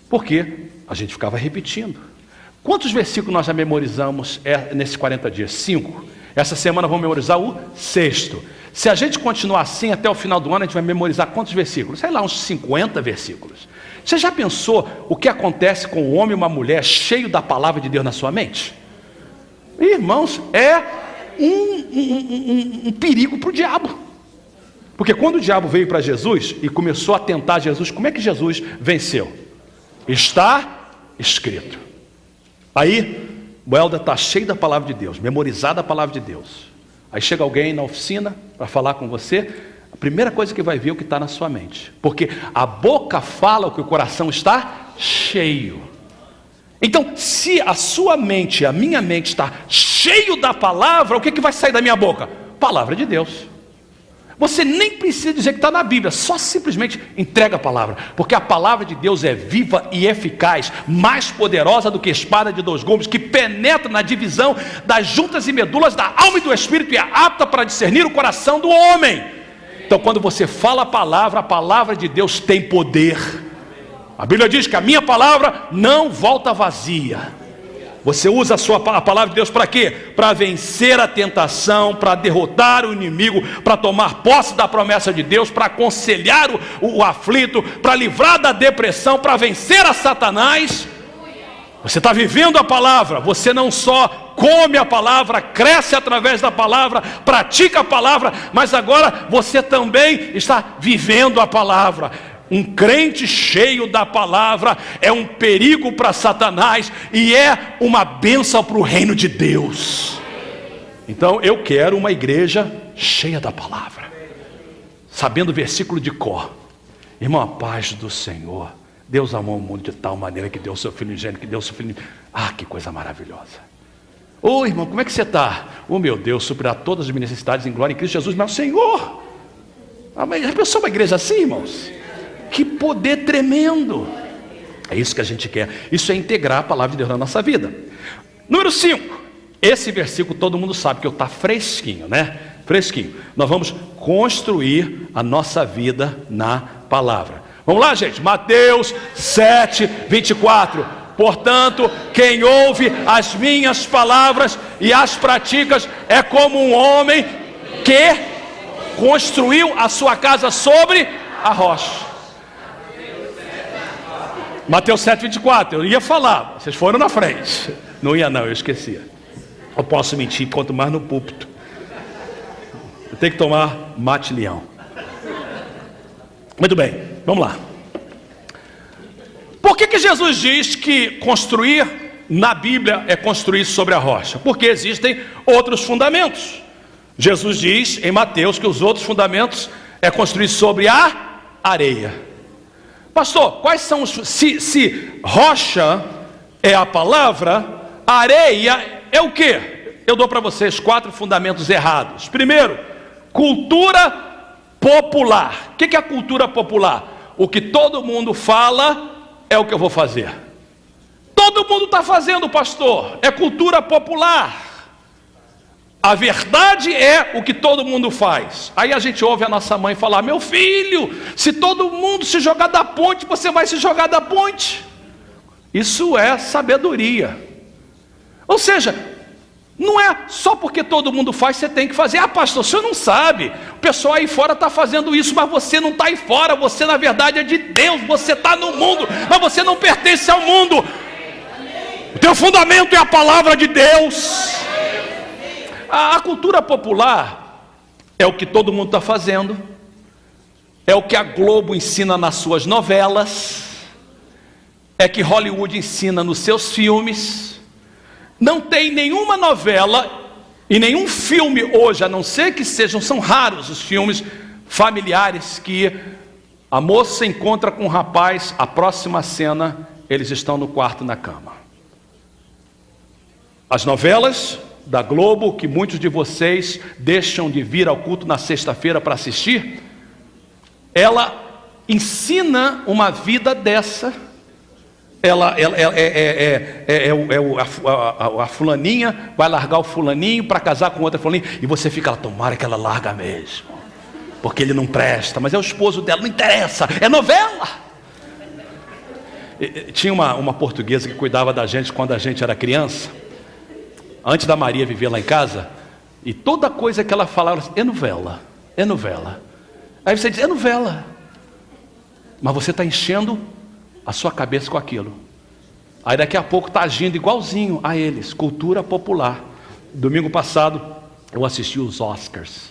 Porque a gente ficava repetindo. Quantos versículos nós já memorizamos nesses 40 dias? 5. Essa semana vamos memorizar o 6º. Se a gente continuar assim até o final do ano, a gente vai memorizar quantos versículos? Sei lá, uns 50 versículos. Você já pensou o que acontece com um homem e uma mulher cheio da palavra de Deus na sua mente? Irmãos, é um perigo para o diabo. Porque quando o diabo veio para Jesus e começou a tentar Jesus, como é que Jesus venceu? Está escrito. Aí, o Helder está cheio da palavra de Deus, memorizada a palavra de Deus. Aí chega alguém na oficina para falar com você, a primeira coisa que vai ver é o que está na sua mente. Porque a boca fala o que o coração está cheio. Então, se a sua mente, a minha mente está cheio da palavra, o que vai sair da minha boca? Palavra de Deus. Você nem precisa dizer que está na Bíblia, só simplesmente entrega a palavra, porque a palavra de Deus é viva e eficaz, mais poderosa do que espada de 2 gumes, que penetra na divisão das juntas e medulas da alma e do espírito e é apta para discernir o coração do homem. Então, quando você fala a palavra de Deus tem poder. A Bíblia diz que a minha palavra não volta vazia. Você usa a palavra de Deus para quê? Para vencer a tentação, para derrotar o inimigo, para tomar posse da promessa de Deus, para aconselhar o aflito, para livrar da depressão, para vencer a Satanás. Você está vivendo a palavra, você não só come a palavra, cresce através da palavra, pratica a palavra, mas agora você também está vivendo a palavra. Um crente cheio da palavra é um perigo para Satanás e é uma bênção para o reino de Deus. Então eu quero uma igreja cheia da palavra, sabendo o versículo de cor. Irmão, a paz do Senhor. Deus amou o mundo de tal maneira que deu o seu filho unigênito, que deu o seu filho. Que coisa maravilhosa. Ô irmão, como é que você está? Meu Deus, suprirá todas as minhas necessidades em glória em Cristo Jesus, meu Senhor. Já pensou uma igreja assim, irmãos? Que poder tremendo. É isso que a gente quer. Isso é integrar a palavra de Deus na nossa vida. Número 5. Esse versículo todo mundo sabe que está fresquinho, né? Fresquinho. Nós vamos construir a nossa vida na palavra. Vamos lá, gente. Mateus 7, 24. Portanto, quem ouve as minhas palavras e as pratica é como um homem que construiu a sua casa sobre a rocha. Mateus 7, 24, eu ia falar, vocês foram na frente. Não ia não, eu esquecia. Eu posso mentir, quanto mais no púlpito. Eu tenho que tomar mate-leão. Muito bem, vamos lá. Por que Jesus diz que construir na Bíblia é construir sobre a rocha? Porque existem outros fundamentos. Jesus diz em Mateus que os outros fundamentos é construir sobre a areia. Pastor, quais são os... Se rocha é a palavra, areia é o quê? Eu dou para vocês 4 fundamentos errados. Primeiro, cultura popular. O que é a cultura popular? O que todo mundo fala é o que eu vou fazer. Todo mundo está fazendo, pastor. É cultura popular. A verdade é o que todo mundo faz. Aí a gente ouve a nossa mãe falar: meu filho, se todo mundo se jogar da ponte, você vai se jogar da ponte. Isso é sabedoria. Ou seja, Não é só porque todo mundo faz, você tem que fazer. Ah, pastor, o senhor não sabe. O pessoal aí fora está fazendo isso, mas você não está aí fora. Você, na verdade, é de Deus. Você está no mundo, mas você não pertence ao mundo. O teu fundamento é a palavra de Deus. A cultura popular é o que todo mundo está fazendo. É o que a Globo ensina nas suas novelas. É que Hollywood ensina nos seus filmes. Não tem nenhuma novela e nenhum filme hoje, a não ser que são raros os filmes familiares que a moça encontra com o rapaz, a próxima cena, eles estão no quarto na cama. As novelas da Globo, que muitos de vocês deixam de vir ao culto na sexta-feira para assistir, ela ensina uma vida dessa. A fulaninha vai largar o fulaninho para casar com outra fulaninha, e você fica lá, tomara que ela larga mesmo, porque ele não presta, mas é o esposo dela, não interessa, é novela. Tinha uma portuguesa que cuidava da gente quando a gente era criança, antes da Maria viver lá em casa, e toda coisa que ela falava, é novela, é novela. Aí você diz, é novela, mas você está enchendo a sua cabeça com aquilo. Aí daqui a pouco está agindo igualzinho a eles. Cultura popular. Domingo passado eu assisti os Oscars.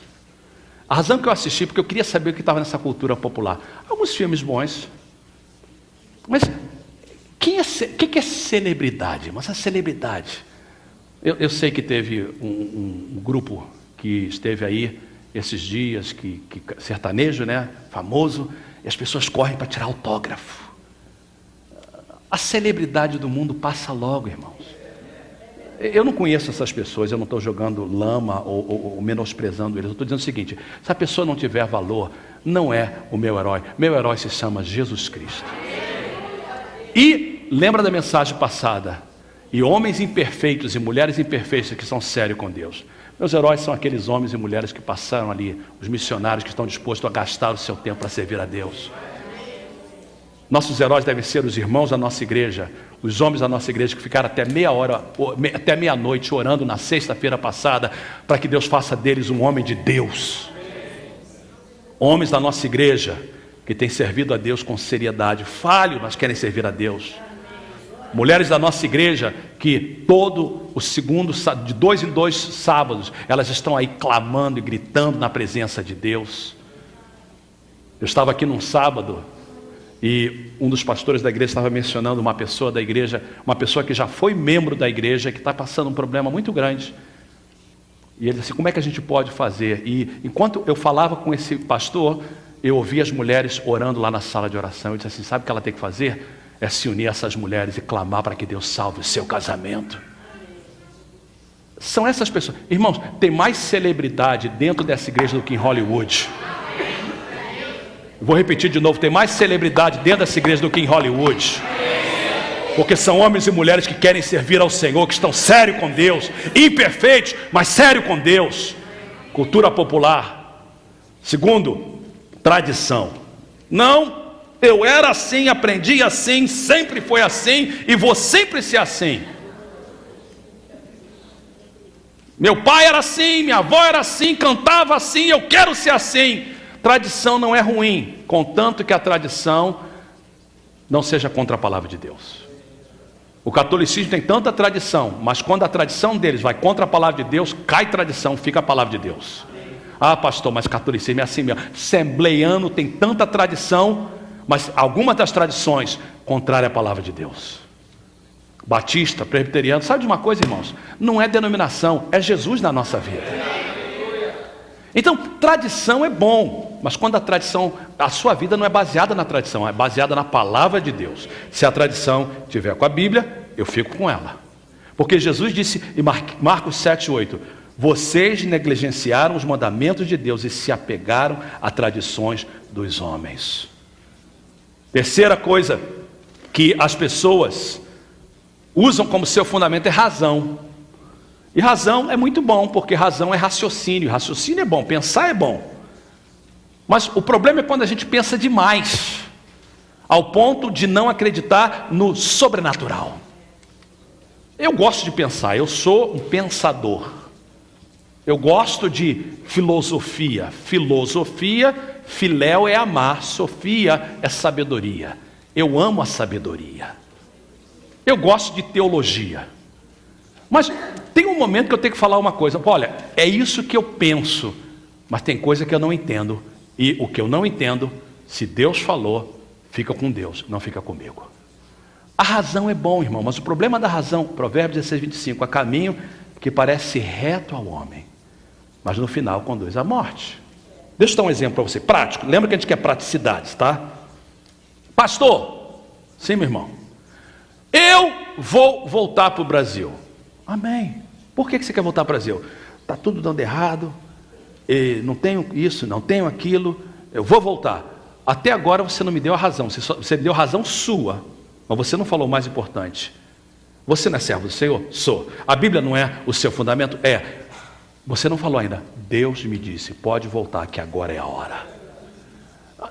A razão que eu assisti, porque eu queria saber o que estava nessa cultura popular. Alguns filmes bons. Mas o que é celebridade? Mas a celebridade, eu sei que teve um grupo que esteve aí esses dias, que sertanejo, né, famoso, e as pessoas correm para tirar autógrafo. A celebridade do mundo passa logo, irmãos. Eu não conheço essas pessoas, eu não estou jogando lama ou menosprezando eles. Eu estou dizendo o seguinte: se a pessoa não tiver valor, não é o meu herói. Meu herói se chama Jesus Cristo. E lembra da mensagem passada: e homens imperfeitos e mulheres imperfeitas que são sérios com Deus. Meus heróis são aqueles homens e mulheres que passaram ali, os missionários que estão dispostos a gastar o seu tempo para servir a Deus. Nossos heróis devem ser os irmãos da nossa igreja, os homens da nossa igreja que ficaram até até meia-noite orando na sexta-feira passada, para que Deus faça deles um homem de Deus. Homens da nossa igreja que têm servido a Deus com seriedade, falhos, mas querem servir a Deus. Mulheres da nossa igreja que todo o segundo, de 2 em 2 sábados, elas estão aí clamando e gritando na presença de Deus. Eu estava aqui num sábado, e um dos pastores da igreja estava mencionando uma pessoa da igreja, uma pessoa que já foi membro da igreja, que está passando um problema muito grande. E ele disse, como é que a gente pode fazer? E enquanto eu falava com esse pastor, eu ouvi as mulheres orando lá na sala de oração. Eu disse assim, sabe o que ela tem que fazer? É se unir a essas mulheres e clamar para que Deus salve o seu casamento. São essas pessoas. Irmãos, tem mais celebridade dentro dessa igreja do que em Hollywood. Vou repetir de novo, tem mais celebridade dentro dessa igreja do que em Hollywood. Porque são homens e mulheres que querem servir ao Senhor, que estão sérios com Deus, imperfeitos, mas sérios com Deus. Cultura popular. Segundo, tradição. Não, eu era assim, aprendi assim, sempre foi assim e vou sempre ser assim. Meu pai era assim, minha avó era assim, cantava assim, eu quero ser assim. Tradição não é ruim, contanto que a tradição não seja contra a palavra de Deus. O catolicismo tem tanta tradição, mas quando a tradição deles vai contra a palavra de Deus, cai tradição, fica a palavra de Deus. Ah, pastor, mas catolicismo é assim mesmo. Assembleiano tem tanta tradição, mas algumas das tradições contrárias à palavra de Deus. Batista, presbiteriano, sabe de uma coisa, irmãos? Não é denominação, é Jesus na nossa vida. Então, tradição é bom, mas quando a tradição, a sua vida não é baseada na tradição, é baseada na palavra de Deus. Se a tradição tiver com a Bíblia, eu fico com ela. Porque Jesus disse em Marcos 7:8, vocês negligenciaram os mandamentos de Deus e se apegaram a tradições dos homens. Terceira coisa que as pessoas usam como seu fundamento é razão. E razão é muito bom, porque razão é raciocínio. Raciocínio é bom, pensar é bom. Mas o problema é quando a gente pensa demais, ao ponto de não acreditar no sobrenatural. Eu gosto de pensar, eu sou um pensador. Eu gosto de filosofia. Filosofia, filéu é amar, sofia é sabedoria. Eu amo a sabedoria. Eu gosto de teologia. Mas tem um momento que eu tenho que falar uma coisa. Olha, é isso que eu penso, mas tem coisa que eu não entendo. E o que eu não entendo, se Deus falou, fica com Deus, não fica comigo. A razão é bom, irmão, mas o problema da razão, Provérbios 16, 25, há caminho que parece reto ao homem, mas no final conduz à morte. Deixa eu dar um exemplo para você, prático. Lembra que a gente quer praticidades, tá? Pastor, sim, meu irmão, eu vou voltar para o Brasil. Amém. Por que você quer voltar para o Brasil? Está tudo dando errado, não tenho isso, não tenho aquilo, eu vou voltar. Até agora você não me deu a razão, você deu razão sua, mas você não falou o mais importante. Você não é servo do Senhor? Sou. A Bíblia não é o seu fundamento? É. Você não falou ainda. Deus me disse, pode voltar, que agora é a hora.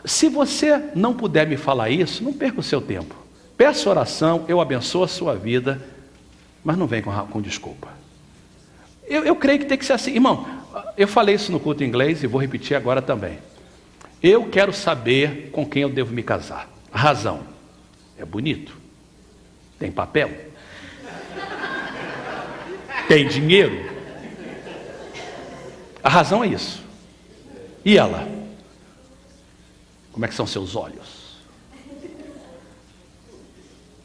Se você não puder me falar isso, não perca o seu tempo. Peça oração, eu abençoo a sua vida, mas não vem com desculpa. Eu creio que tem que ser assim. Irmão, eu falei isso no culto em inglês e vou repetir agora também. Eu quero saber com quem eu devo me casar. A razão: é bonito, tem papel, tem dinheiro. A razão é isso. E ela? Como é que são seus olhos?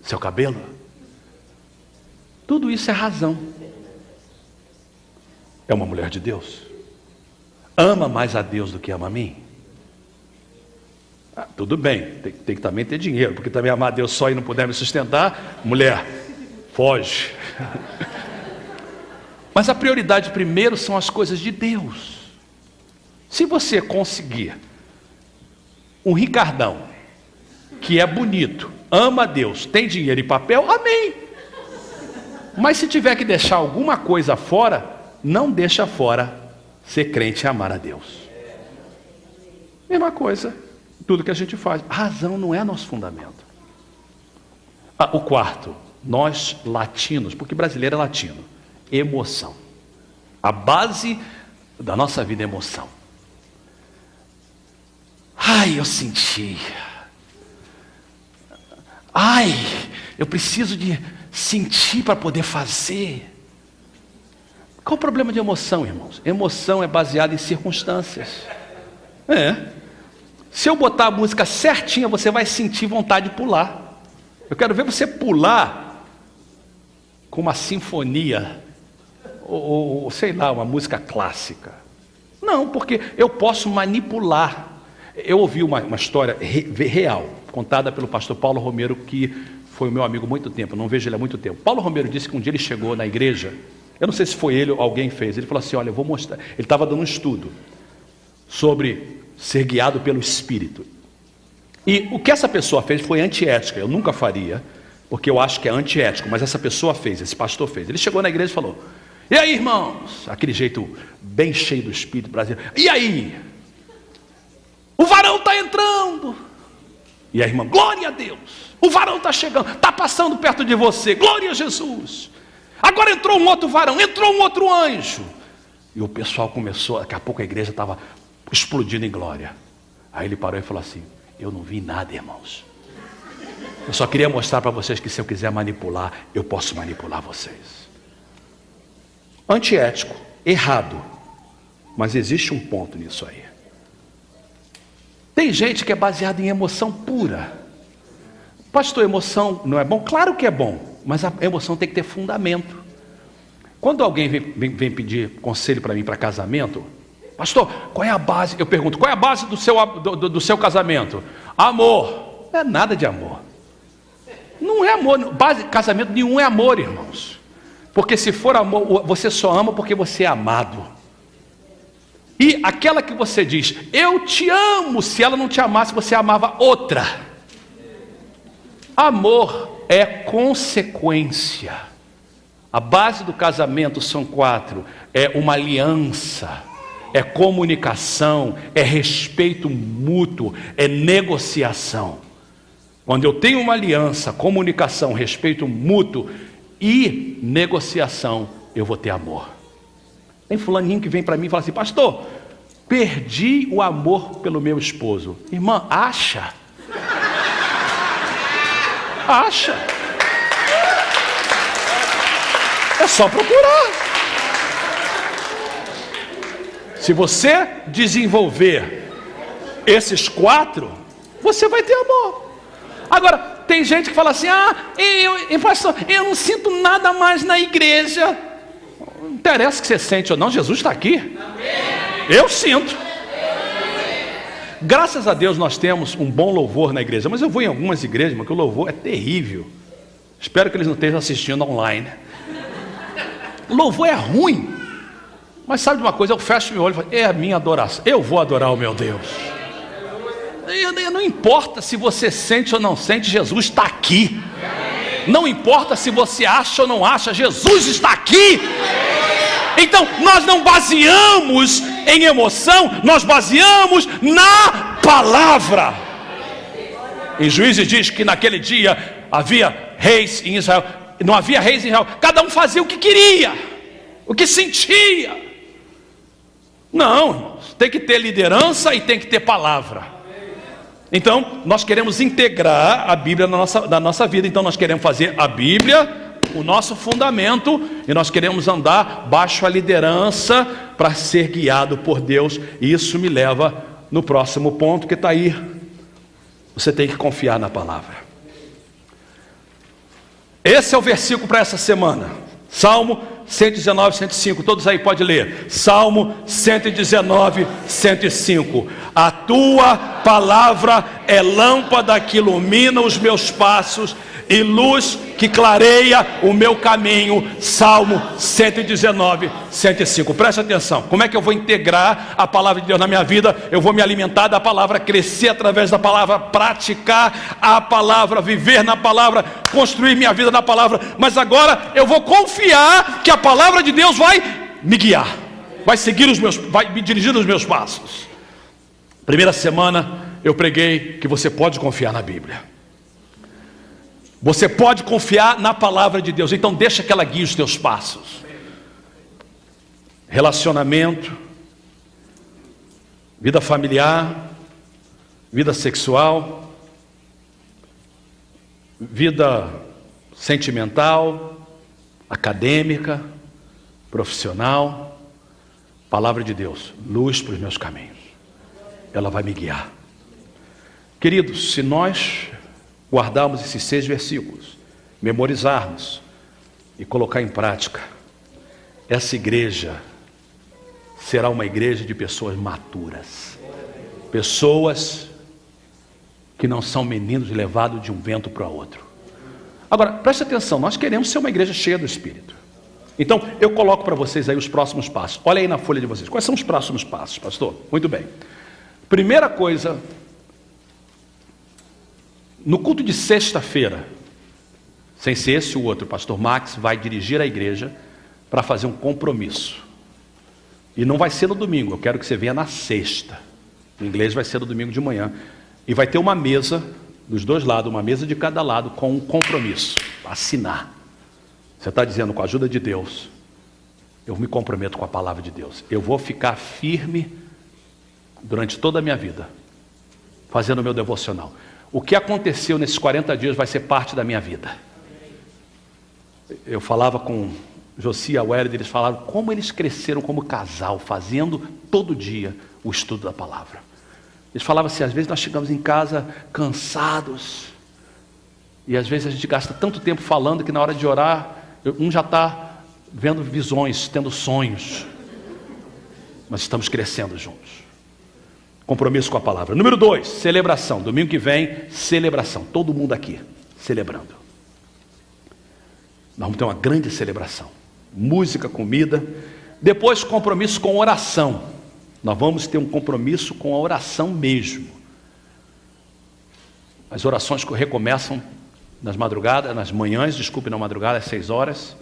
Seu cabelo? Tudo isso é razão. É uma mulher de Deus? Ama mais a Deus do que ama a mim? Tudo bem, tem que também ter dinheiro, porque também amar a Deus só e não puder me sustentar, mulher, foge. Mas a prioridade primeiro são as coisas de Deus. Se você conseguir um Ricardão, que é bonito, ama a Deus, tem dinheiro e papel, amém. Mas se tiver que deixar alguma coisa fora, não deixa fora ser crente e amar a Deus. Mesma coisa, tudo que a gente faz. A razão não é nosso fundamento. O quarto, nós latinos, porque brasileiro é latino, emoção. A base da nossa vida é emoção. Ai, eu senti. Ai, eu preciso de sentir para poder fazer. Qual o problema de emoção, irmãos? Emoção é baseada em circunstâncias. Se eu botar a música certinha, você vai sentir vontade de pular. Eu quero ver você pular com uma sinfonia, ou sei lá, uma música clássica. Não, porque eu posso manipular. Eu ouvi uma história real, contada pelo pastor Paulo Romero, que foi o meu amigo há muito tempo, não vejo ele há muito tempo. Paulo Romero disse que um dia ele chegou na igreja, eu não sei se foi ele ou alguém fez, ele falou assim, olha, eu vou mostrar. Ele estava dando um estudo sobre ser guiado pelo Espírito. E o que essa pessoa fez foi antiética, eu nunca faria, porque eu acho que é antiético, mas essa pessoa fez, esse pastor fez. Ele chegou na igreja e falou, e aí, irmãos? Aquele jeito bem cheio do Espírito brasileiro. E aí? O varão está entrando. E a irmã, glória a Deus. O varão está chegando, está passando perto de você. Glória a Jesus. Agora entrou um outro varão, entrou um outro anjo. E o pessoal começou, daqui a pouco a igreja estava explodindo em glória. Aí ele parou e falou assim, eu não vi nada, irmãos. Eu só queria mostrar para vocês que se eu quiser manipular, eu posso manipular vocês. Antiético, errado. Mas existe um ponto nisso aí. Tem gente que é baseada em emoção pura. Pastor, emoção não é bom? Claro que é bom, mas a emoção tem que ter fundamento. Quando alguém vem pedir conselho para mim para casamento, pastor, qual é a base? Eu pergunto, qual é a base do seu casamento? Amor. Não é nada de amor. Não é amor. Base de casamento nenhum é amor, irmãos. Porque se for amor, você só ama porque você é amado. E aquela que você diz, eu te amo, se ela não te amasse, você amava outra. Amor é consequência. A base do casamento são 4. É uma aliança, é comunicação, é respeito mútuo, é negociação. Quando eu tenho uma aliança, comunicação, respeito mútuo, e negociação, eu vou ter amor. Tem fulaninho que vem para mim e fala assim: pastor, perdi o amor pelo meu esposo. Irmã, acha. É só procurar. Se você desenvolver esses 4, você vai ter amor. Agora, tem gente que fala assim: pastor, eu não sinto nada mais na igreja. Não interessa que você sente ou não, Jesus está aqui. Eu sinto. Graças a Deus nós temos um bom louvor na igreja. Mas eu vou em algumas igrejas, mas que o louvor é terrível. Espero que eles não estejam assistindo online. O louvor é ruim. Mas sabe de uma coisa? Eu fecho meu olho e falo: é a minha adoração. Eu vou adorar o meu Deus. Não importa se você sente ou não sente, Jesus está aqui. Não importa se você acha ou não acha, Jesus está aqui. Então nós não baseamos em emoção, nós baseamos na palavra. Em Juízes diz que naquele dia havia reis em Israel. Não havia reis em Israel, cada um fazia o que queria, o que sentia. Não, irmãos, tem que ter liderança e tem que ter palavra. Então nós queremos integrar a Bíblia na nossa vida. Então nós queremos fazer a Bíblia o nosso fundamento, e nós queremos andar baixo a liderança para ser guiado por Deus. E isso me leva no próximo ponto que está aí. Você tem que confiar na palavra. Esse é o versículo para essa semana. Salmo 119, 105. Todos aí podem ler. Salmo 119, 105. A tua palavra é lâmpada que ilumina os meus passos e luz que clareia o meu caminho. Salmo 119, 105. Preste atenção. Como é que eu vou integrar a palavra de Deus na minha vida? Eu vou me alimentar da palavra, crescer através da palavra, praticar a palavra, viver na palavra, construir minha vida na palavra. Mas agora eu vou confiar que a palavra de Deus vai me guiar, vai me dirigir nos meus passos. Primeira semana eu preguei que você pode confiar na Bíblia. Você pode confiar na palavra de Deus. Então deixa que ela guie os teus passos. Relacionamento, vida familiar, vida sexual, vida sentimental, acadêmica, profissional. Palavra de Deus, luz para os meus caminhos. Ela vai me guiar. Queridos, se nós guardarmos esses 6 versículos, memorizarmos e colocar em prática, essa igreja será uma igreja de pessoas maturas, pessoas que não são meninos levados de um vento para outro. Agora, preste atenção, nós queremos ser uma igreja cheia do Espírito. Então, eu coloco para vocês aí os próximos passos. Olha aí na folha de vocês, quais são os próximos passos, pastor? Muito bem. Primeira coisa, no culto de sexta-feira, sem ser esse o outro, o pastor Max vai dirigir a igreja para fazer um compromisso. E não vai ser no domingo, eu quero que você venha na sexta. No inglês vai ser no domingo de manhã. E vai ter uma mesa dos dois lados, uma mesa de cada lado, com um compromisso, assinar. Você está dizendo: com a ajuda de Deus, eu me comprometo com a palavra de Deus. Eu vou ficar firme durante toda a minha vida, fazendo o meu devocional. O que aconteceu nesses 40 dias vai ser parte da minha vida. Eu falava com Josi e a Wélida, eles falaram como eles cresceram como casal, fazendo todo dia o estudo da palavra. Eles falavam assim: às vezes nós chegamos em casa cansados, e às vezes a gente gasta tanto tempo falando que na hora de orar, um já está vendo visões, tendo sonhos, mas estamos crescendo juntos. Compromisso com a palavra. Número 2, celebração. Domingo que vem, celebração. Todo mundo aqui celebrando. Nós vamos ter uma grande celebração. Música, comida. Depois, compromisso com oração. Nós vamos ter um compromisso com a oração mesmo. As orações que recomeçam nas madrugadas, nas manhãs, na madrugada, às 6 horas.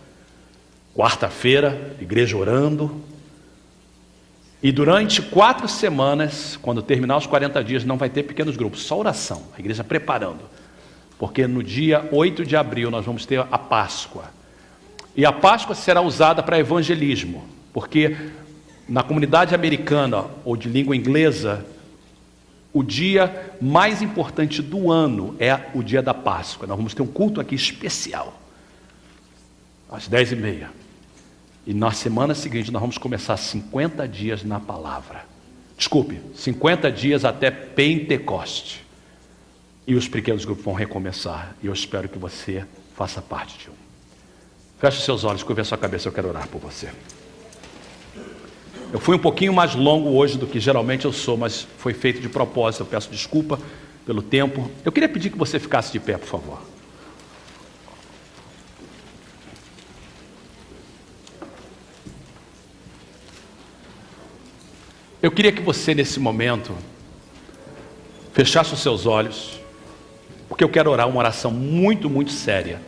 Quarta-feira, igreja orando. E durante 4 semanas, quando terminar os 40 dias, não vai ter pequenos grupos, só oração, a igreja preparando. Porque no dia 8 de abril nós vamos ter a Páscoa. E a Páscoa será usada para evangelismo, porque na comunidade americana ou de língua inglesa, o dia mais importante do ano é o dia da Páscoa. Nós vamos ter um culto aqui especial, às 10h30. E na semana seguinte nós vamos começar 50 dias na palavra. Desculpe, 50 dias até Pentecoste. E os pequenos grupos vão recomeçar. E eu espero que você faça parte de um. Feche os seus olhos, curva a sua cabeça, eu quero orar por você. Eu fui um pouquinho mais longo hoje do que geralmente eu sou, mas foi feito de propósito. Eu peço desculpa pelo tempo. Eu queria pedir que você ficasse de pé, por favor. Eu queria que você, nesse momento, fechasse os seus olhos, porque eu quero orar uma oração muito, muito séria.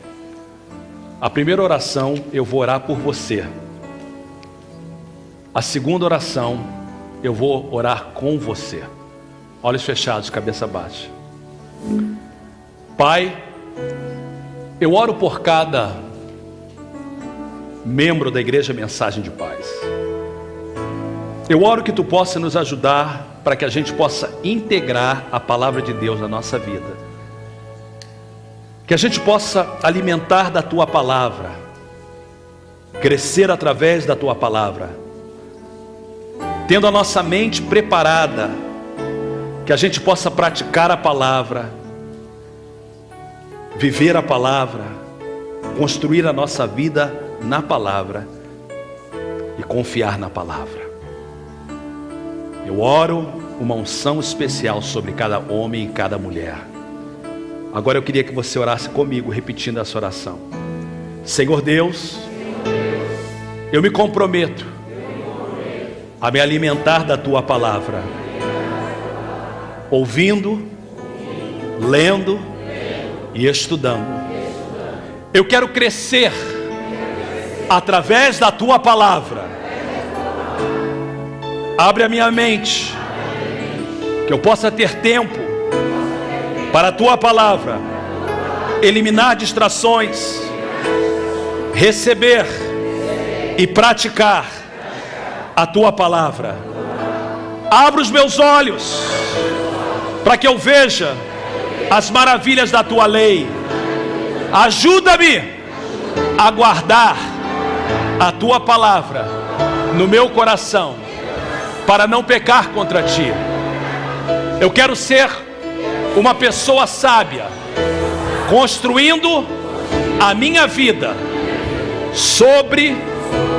A primeira oração, eu vou orar por você. A segunda oração, eu vou orar com você. Olhos fechados, cabeça baixa. Pai, eu oro por cada membro da Igreja Mensagem de Paz. Eu oro que Tu possa nos ajudar para que a gente possa integrar a palavra de Deus na nossa vida. Que a gente possa alimentar da Tua palavra, crescer através da Tua palavra, tendo a nossa mente preparada, que a gente possa praticar a palavra, viver a palavra, construir a nossa vida na palavra e confiar na palavra. Eu oro uma unção especial sobre cada homem e cada mulher. Agora eu queria que você orasse comigo, repetindo essa oração. Senhor Deus, eu me comprometo a me alimentar da Tua palavra, ouvindo, lendo e estudando. Eu quero crescer através da Tua palavra. Abre a minha mente, que eu possa ter tempo para a Tua palavra, eliminar distrações, receber e praticar a Tua palavra. Abra os meus olhos para que eu veja as maravilhas da Tua lei. Ajuda-me a guardar a Tua palavra no meu coração, para não pecar contra Ti. Eu quero ser uma pessoa sábia, construindo a minha vida sobre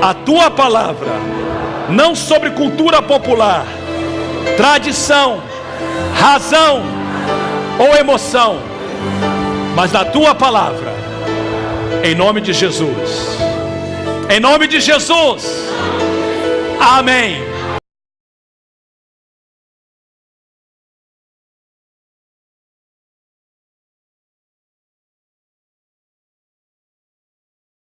a Tua palavra, não sobre cultura popular, tradição, razão ou emoção, mas na Tua palavra, em nome de Jesus. Em nome de Jesus. Amém.